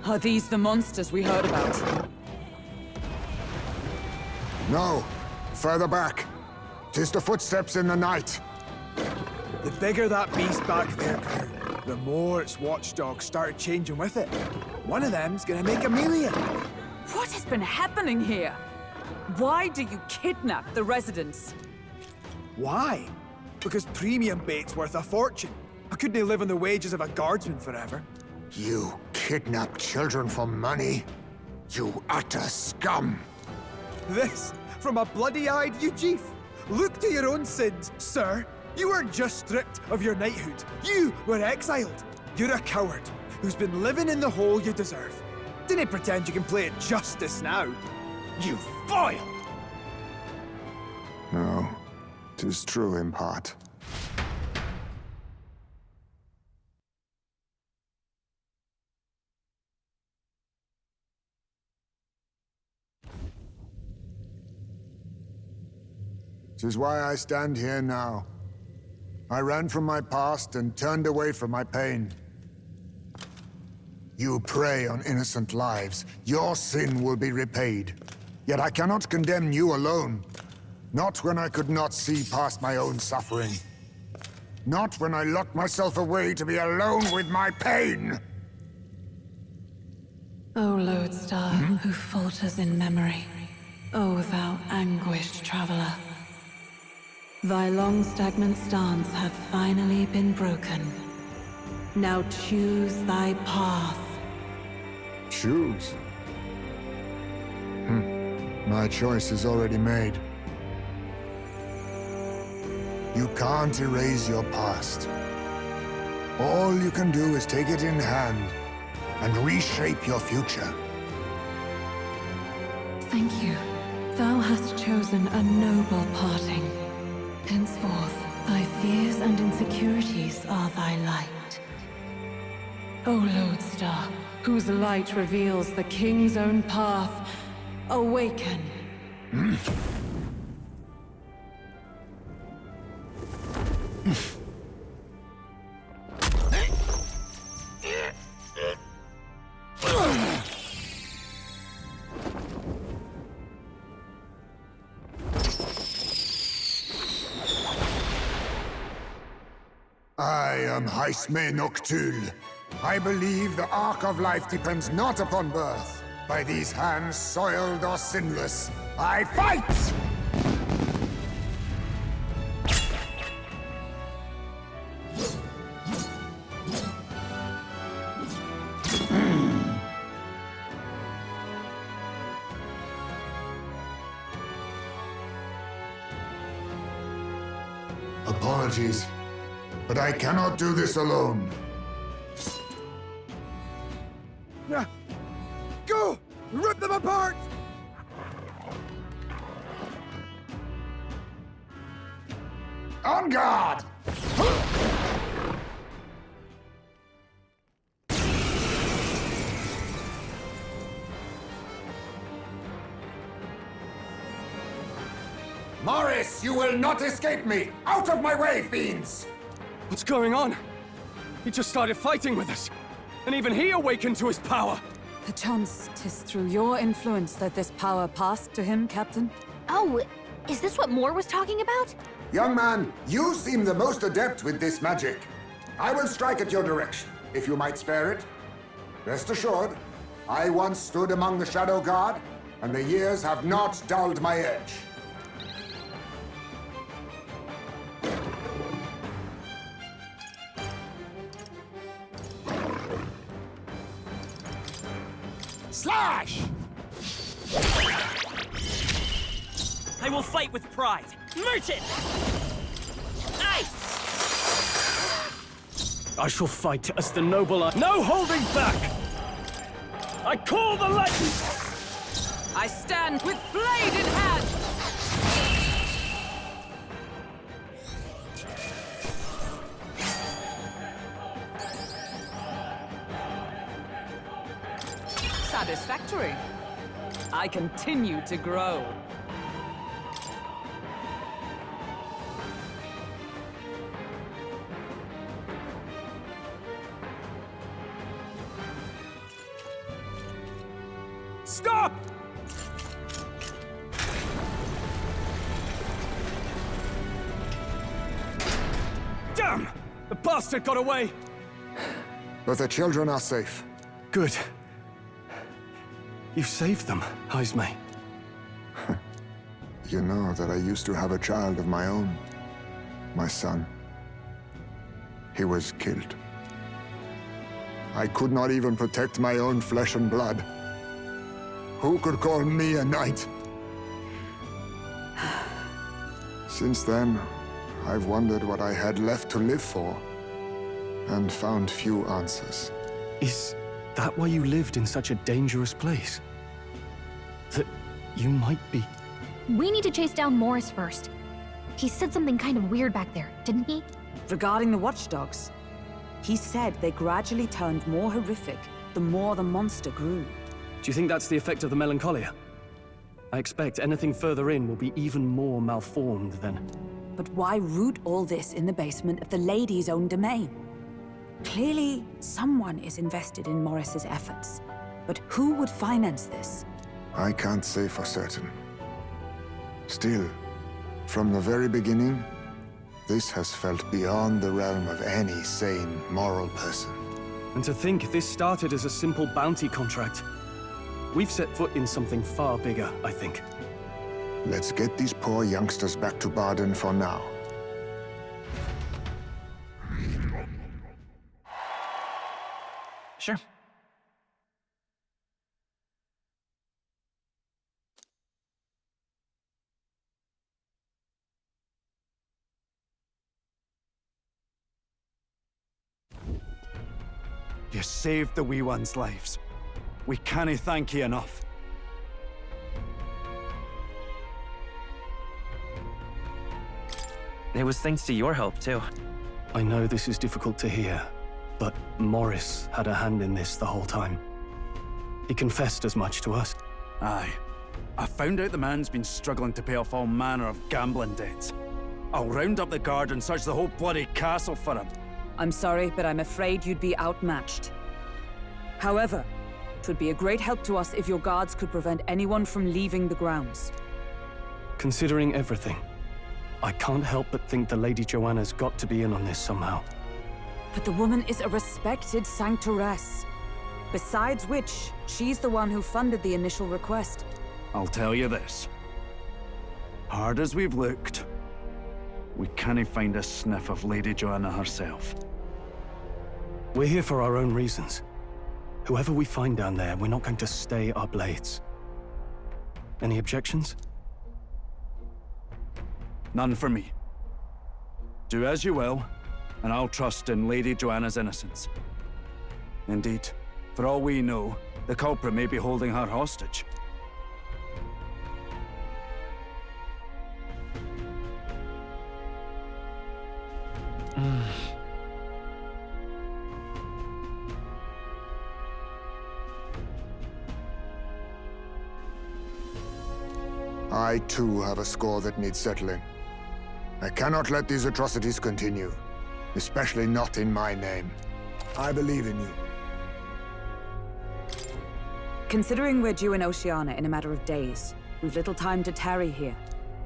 Are these the monsters we heard about? No. Further back. 'Tis the footsteps in the night. The bigger that beast back there grew, the more its watchdogs started changing with it. One of them's gonna make a million. What has been happening here? Why do you kidnap the residents? Why? Because premium bait's worth a fortune. I couldn't live on the wages of a guardsman forever. You kidnap children for money? You utter scum! This from a bloody-eyed Ujif. Look to your own sins, sir. You weren't just stripped of your knighthood. You were exiled. You're a coward who's been living in the hole you deserve. Didn't pretend you can play at justice now. You vile! No, 'tis true in part. Tis why I stand here now. I ran from my past and turned away from my pain. You prey on innocent lives. Your sin will be repaid. Yet I cannot condemn you alone. Not when I could not see past my own suffering. Not when I locked myself away to be alone with my pain. O lodestar, who falters in memory, O thou anguished traveler. Thy long stagnant stance hath finally been broken. Now choose thy path. Choose? My choice is already made. You can't erase your past. All you can do is take it in hand and reshape your future. Thank you. Thou hast chosen a noble parting. Henceforth, thy fears and insecurities are thy light. O lodestar, whose light reveals the king's own path, awaken. I am Haisme Noctul. I believe the arc of life depends not upon birth. By these hands, soiled or sinless, I fight! Apologies, but I cannot do this alone. Go! Rip them apart! On guard! Morris, you will not escape me! Out of my way, fiends! What's going on? He just started fighting with us. And even he awakened to his power. Perchance 'tis through your influence that this power passed to him, Captain? Oh, is this what Moore was talking about? Young man, you seem the most adept with this magic. I will strike at your direction, if you might spare it. Rest assured, I once stood among the Shadow Guard, and the years have not dulled my edge. Slash! I will fight with pride. Merchant! Ice! I shall fight as the noble No holding back! I call the light! I stand with blade in hand! Satisfactory. I continue to grow. Stop! Damn! The bastard got away! But the children are safe. Good. You saved them, Haizme. You know that I used to have a child of my own. My son. He was killed. I could not even protect my own flesh and blood. Who could call me a knight? Since then, I've wondered what I had left to live for, and found few answers. Is that why you lived in such a dangerous place? That you might be... We need to chase down Morris first. He said something kind of weird back there, didn't he? Regarding the watchdogs, he said they gradually turned more horrific the more the monster grew. Do you think that's the effect of the melancholia? I expect anything further in will be even more malformed then. But why root all this in the basement of the lady's own domain? Clearly, someone is invested in Morris's efforts. But who would finance this? I can't say for certain. Still, from the very beginning, this has felt beyond the realm of any sane, moral person. And to think this started as a simple bounty contract. We've set foot in something far bigger, I think. Let's get these poor youngsters back to Barden for now. Sure. You saved the wee ones' lives. We cannae thank you enough. It was thanks to your help, too. I know this is difficult to hear, but Morris had a hand in this the whole time. He confessed as much to us. Aye. I found out the man's been struggling to pay off all manner of gambling debts. I'll round up the guard and search the whole bloody castle for him. I'm sorry, but I'm afraid you'd be outmatched. However, it would be a great help to us if your guards could prevent anyone from leaving the grounds. Considering everything, I can't help but think the Lady Joanna's got to be in on this somehow. But the woman is a respected sanctoress. Besides which, she's the one who funded the initial request. I'll tell you this. Hard as we've looked, we cannae find a sniff of Lady Joanna herself. We're here for our own reasons. Whoever we find down there, we're not going to stay our blades. Any objections? None for me. Do as you will, and I'll trust in Lady Joanna's innocence. Indeed, for all we know, the culprit may be holding her hostage. I too have a score that needs settling. I cannot let these atrocities continue, especially not in my name. I believe in you. Considering we're due in Oceania in a matter of days, we've little time to tarry here.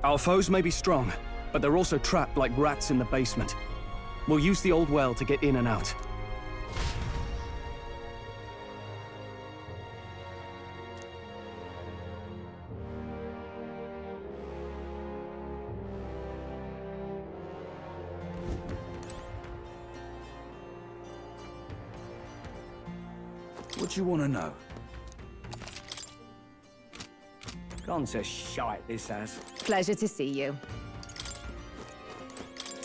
Our foes may be strong, but they're also trapped like rats in the basement. We'll use the old well to get in and out. What do you want to know? Gone to shite, this has. Pleasure to see you.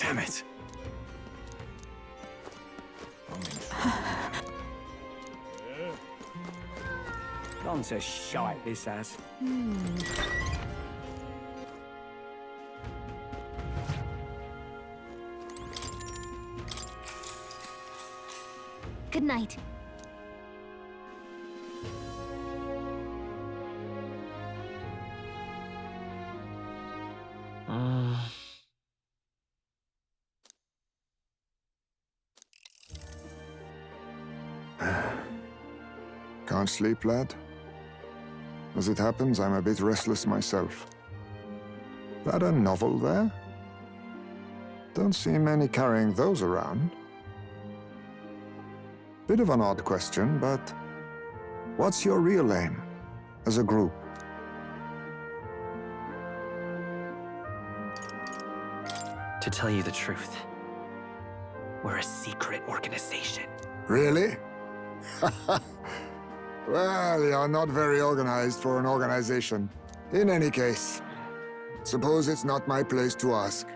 Damn it. Gone to shite, this has. Good night. Can't sleep, lad? As it happens, I'm a bit restless myself. That a novel there? Don't see many carrying those around. Bit of an odd question, but what's your real aim as a group? To tell you the truth, we're a secret organization. Really? Well, you're not very organized for an organization. In any case, suppose it's not my place to ask.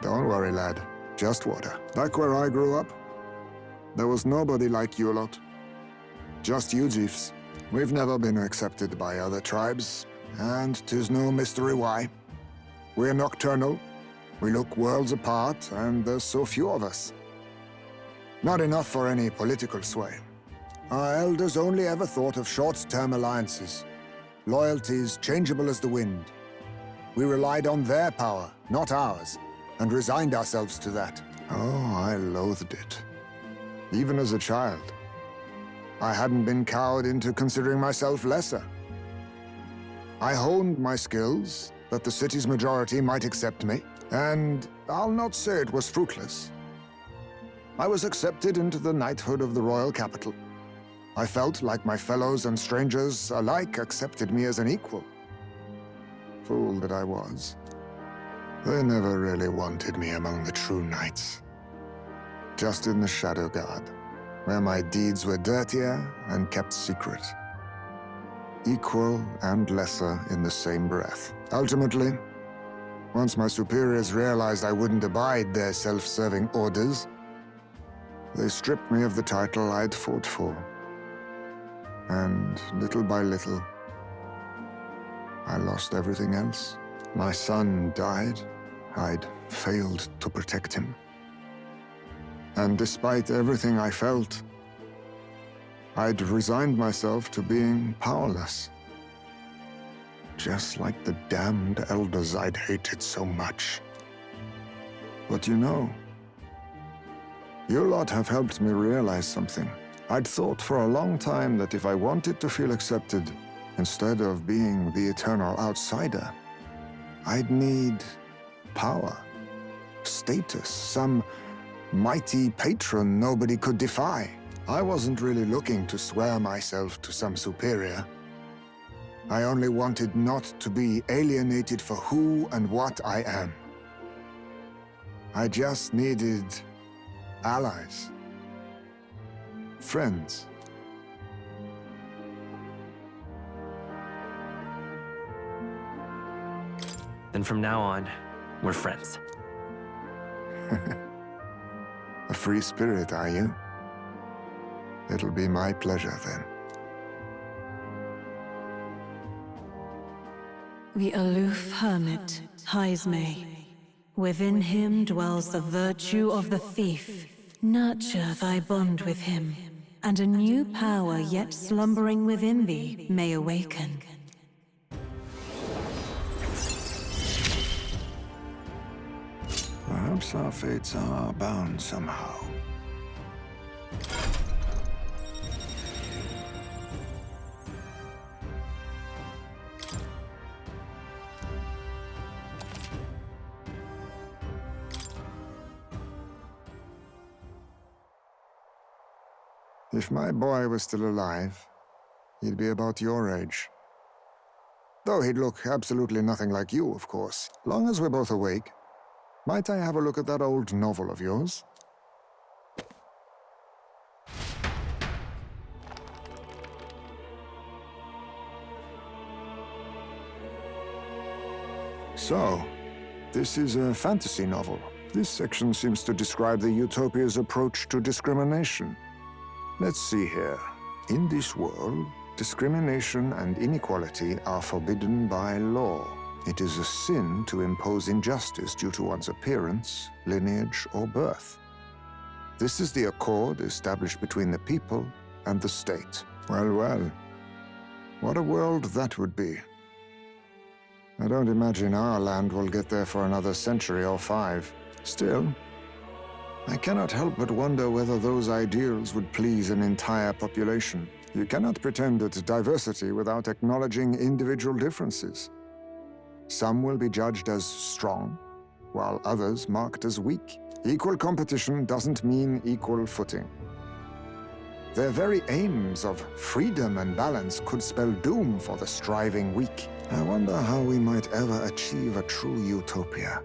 Don't worry, lad. Just water. Back where I grew up, there was nobody like you lot. Just you chiefs. We've never been accepted by other tribes, and 'tis no mystery why. We're nocturnal, we look worlds apart, and there's so few of us. Not enough for any political sway. Our elders only ever thought of short-term alliances, loyalties changeable as the wind. We relied on their power, not ours, and resigned ourselves to that. Oh, I loathed it. Even as a child. I hadn't been cowed into considering myself lesser. I honed my skills, that the city's majority might accept me, and I'll not say it was fruitless. I was accepted into the knighthood of the royal capital. I felt like my fellows and strangers alike accepted me as an equal. Fool that I was. They never really wanted me among the true knights. Just in the Shadow Guard, where my deeds were dirtier and kept secret. Equal and lesser in the same breath. Ultimately, once my superiors realized I wouldn't abide their self-serving orders, they stripped me of the title I'd fought for. And little by little, I lost everything else. My son died. I'd failed to protect him. And despite everything I felt, I'd resigned myself to being powerless. Just like the damned elders I'd hated so much. But you know, you lot have helped me realize something. I'd thought for a long time that if I wanted to feel accepted, instead of being the eternal outsider, I'd need power, status, some mighty patron nobody could defy. I wasn't really looking to swear myself to some superior. I only wanted not to be alienated for who and what I am. I just needed allies. Friends. Then from now on, we're friends. A free spirit, are you? It'll be my pleasure, then. The aloof hermit, Haizme. Within him dwells the virtue of the thief. Nurture thy bond with him, and a new power yet slumbering within thee may awaken. Perhaps our fates are bound somehow. If my boy was still alive, he'd be about your age. Though he'd look absolutely nothing like you, of course. Long as we're both awake, might I have a look at that old novel of yours? So, this is a fantasy novel. This section seems to describe the Utopia's approach to discrimination. Let's see here. In this world, discrimination and inequality are forbidden by law. It is a sin to impose injustice due to one's appearance, lineage, or birth. This is the accord established between the people and the state. Well, well. What a world that would be. I don't imagine our land will get there for another century or 5. Still, I cannot help but wonder whether those ideals would please an entire population. You cannot pretend at diversity without acknowledging individual differences. Some will be judged as strong, while others marked as weak. Equal competition doesn't mean equal footing. Their very aims of freedom and balance could spell doom for the striving weak. I wonder how we might ever achieve a true utopia,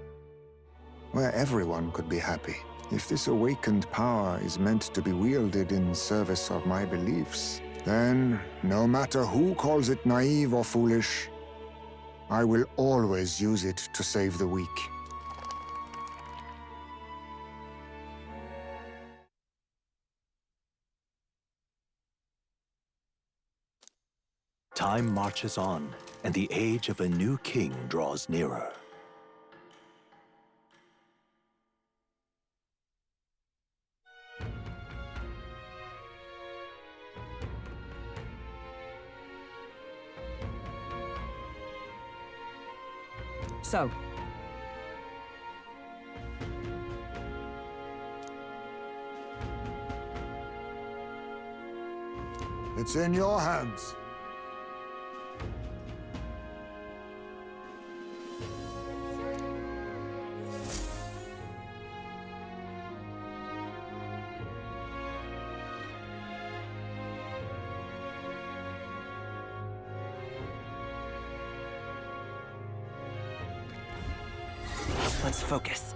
where everyone could be happy. If this awakened power is meant to be wielded in service of my beliefs, then, no matter who calls it naive or foolish, I will always use it to save the weak. Time marches on, and the age of a new king draws nearer. So, it's in your hands. Let's focus.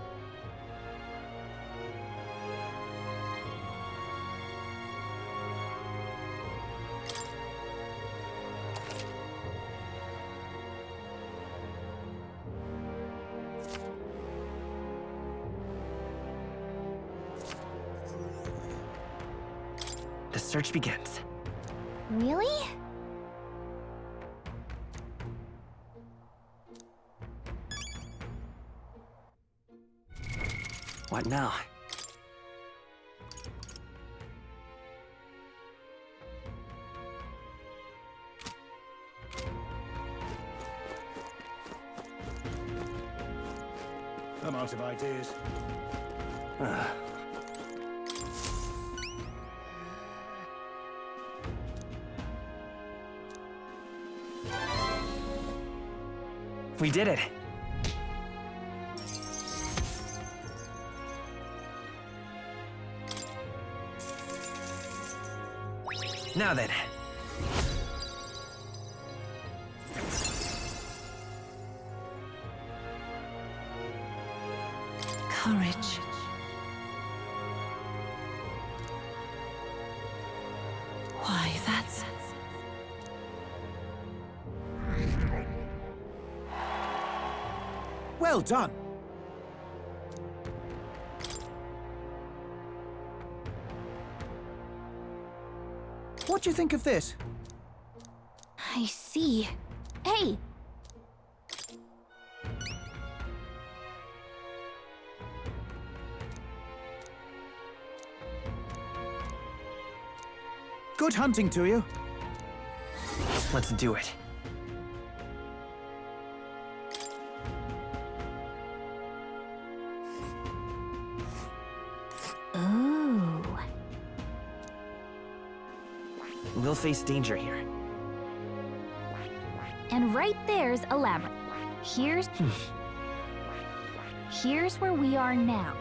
The search begins. Really? What now? I'm out of ideas. We did it! Now then. Courage. Why, that's... Well done. What do you think of this? I see. Hey! Good hunting to you. Let's do it. Ooh. We'll face danger here. And right there's a labyrinth. Here's where we are now.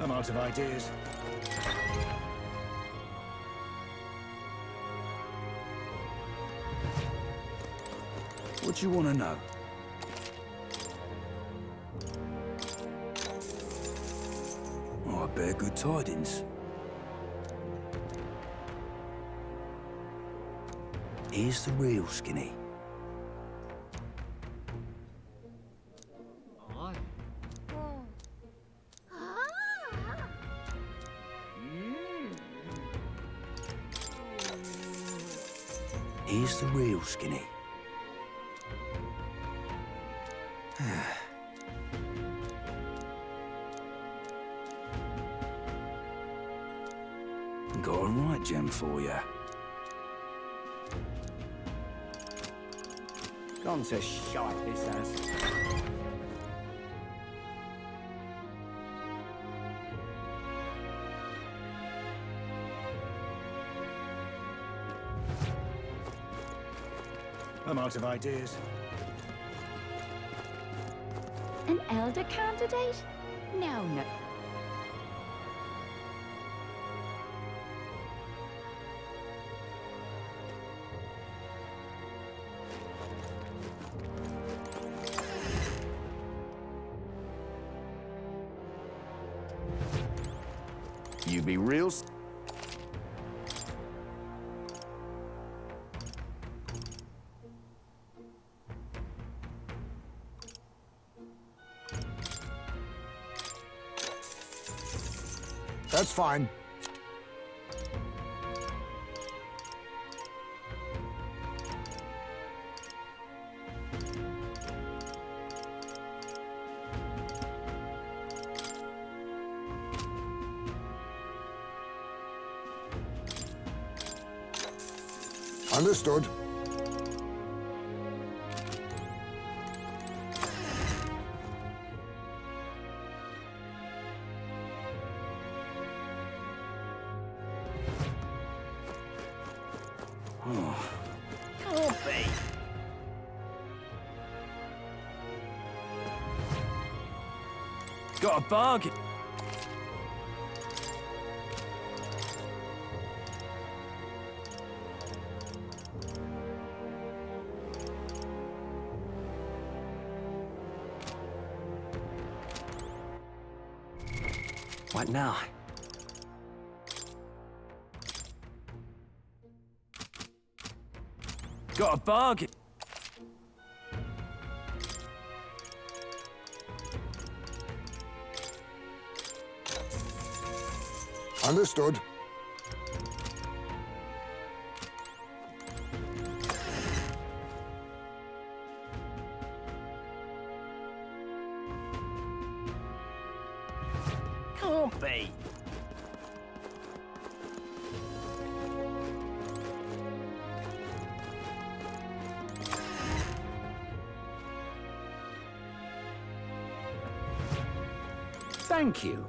I'm out of ideas. What do you want to know? Oh, I bear good tidings. Here's the real skinny. Here's the real skinny. Got a right gem for you. Gone to shite, this has. I'm out of ideas. An elder candidate? No, no. You be real. That's fine. Understood. Can't be. Got a bargain. What now? Got a bargain. Understood. Can't be. Thank you.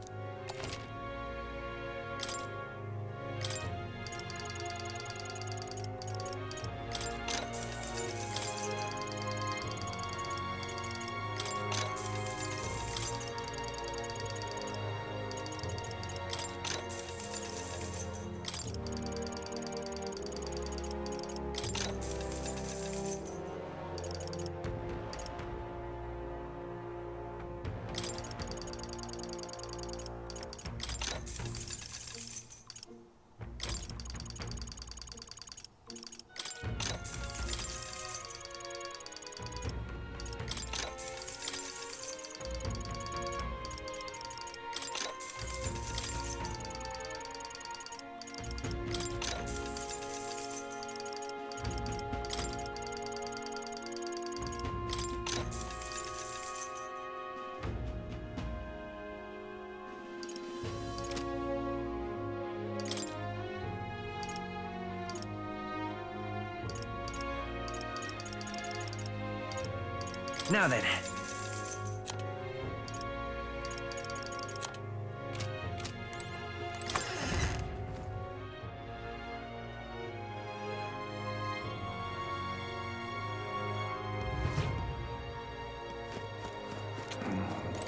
Now then.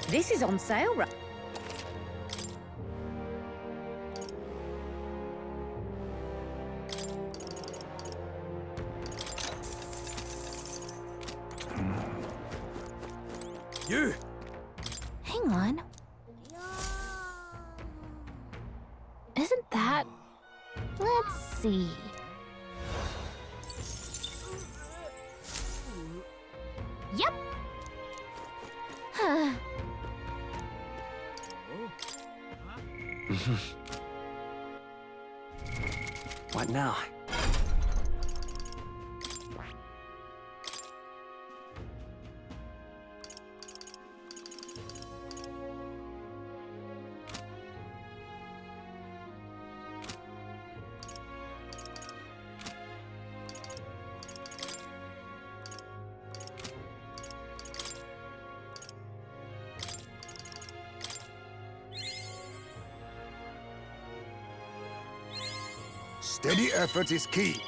This is on sale, right? You! Hang on. Isn't that... Let's see. Yep. What now? Steady effort is key.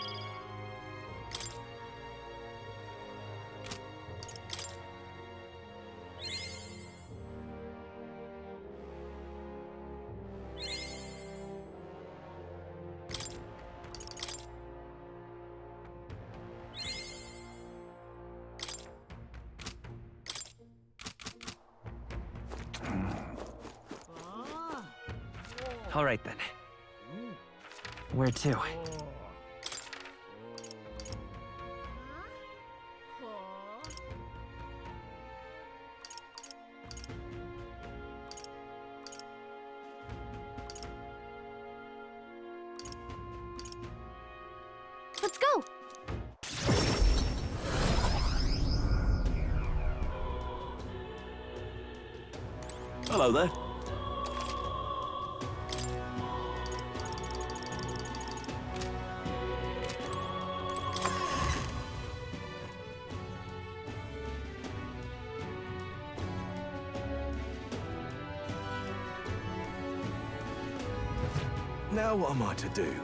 All right then. Where to? Let's go! Hello there. Now what am I to do?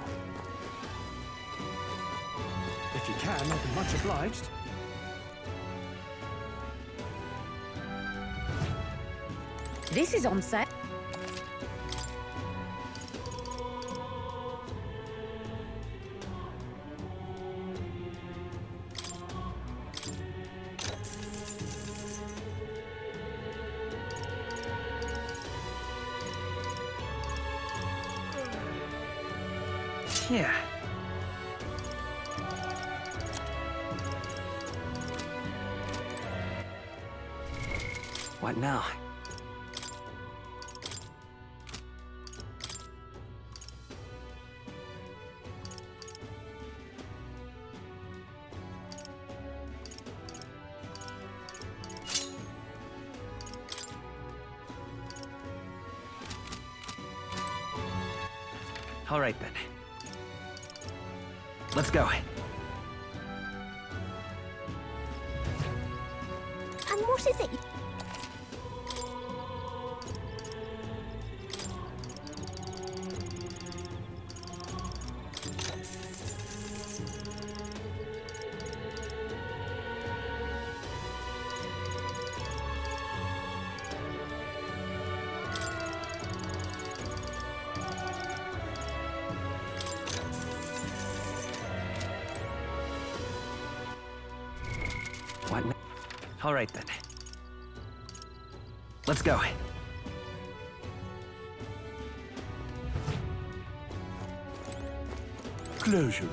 If you can, I'd be much obliged. This is on sale. Yeah. What now? All right then. Let's go. And what is it? What now? All right then. Let's go. Closure.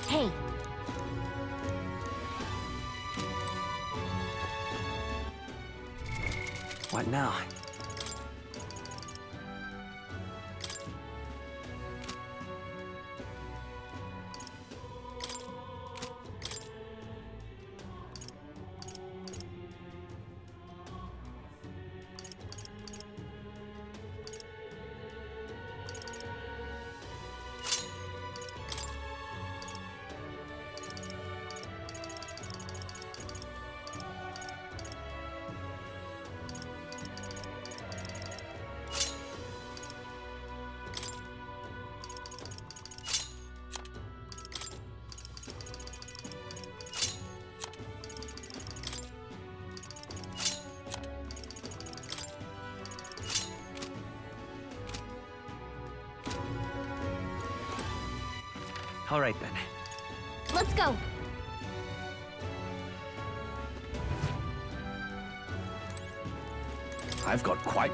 Hey, What now? All right then. Let's go. I've got quite...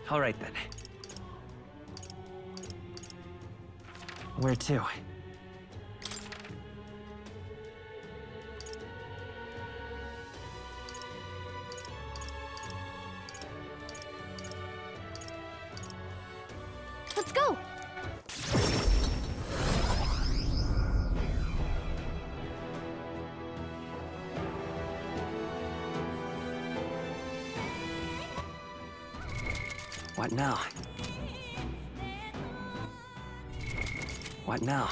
All right then. Where to? Let's go. What now? What now?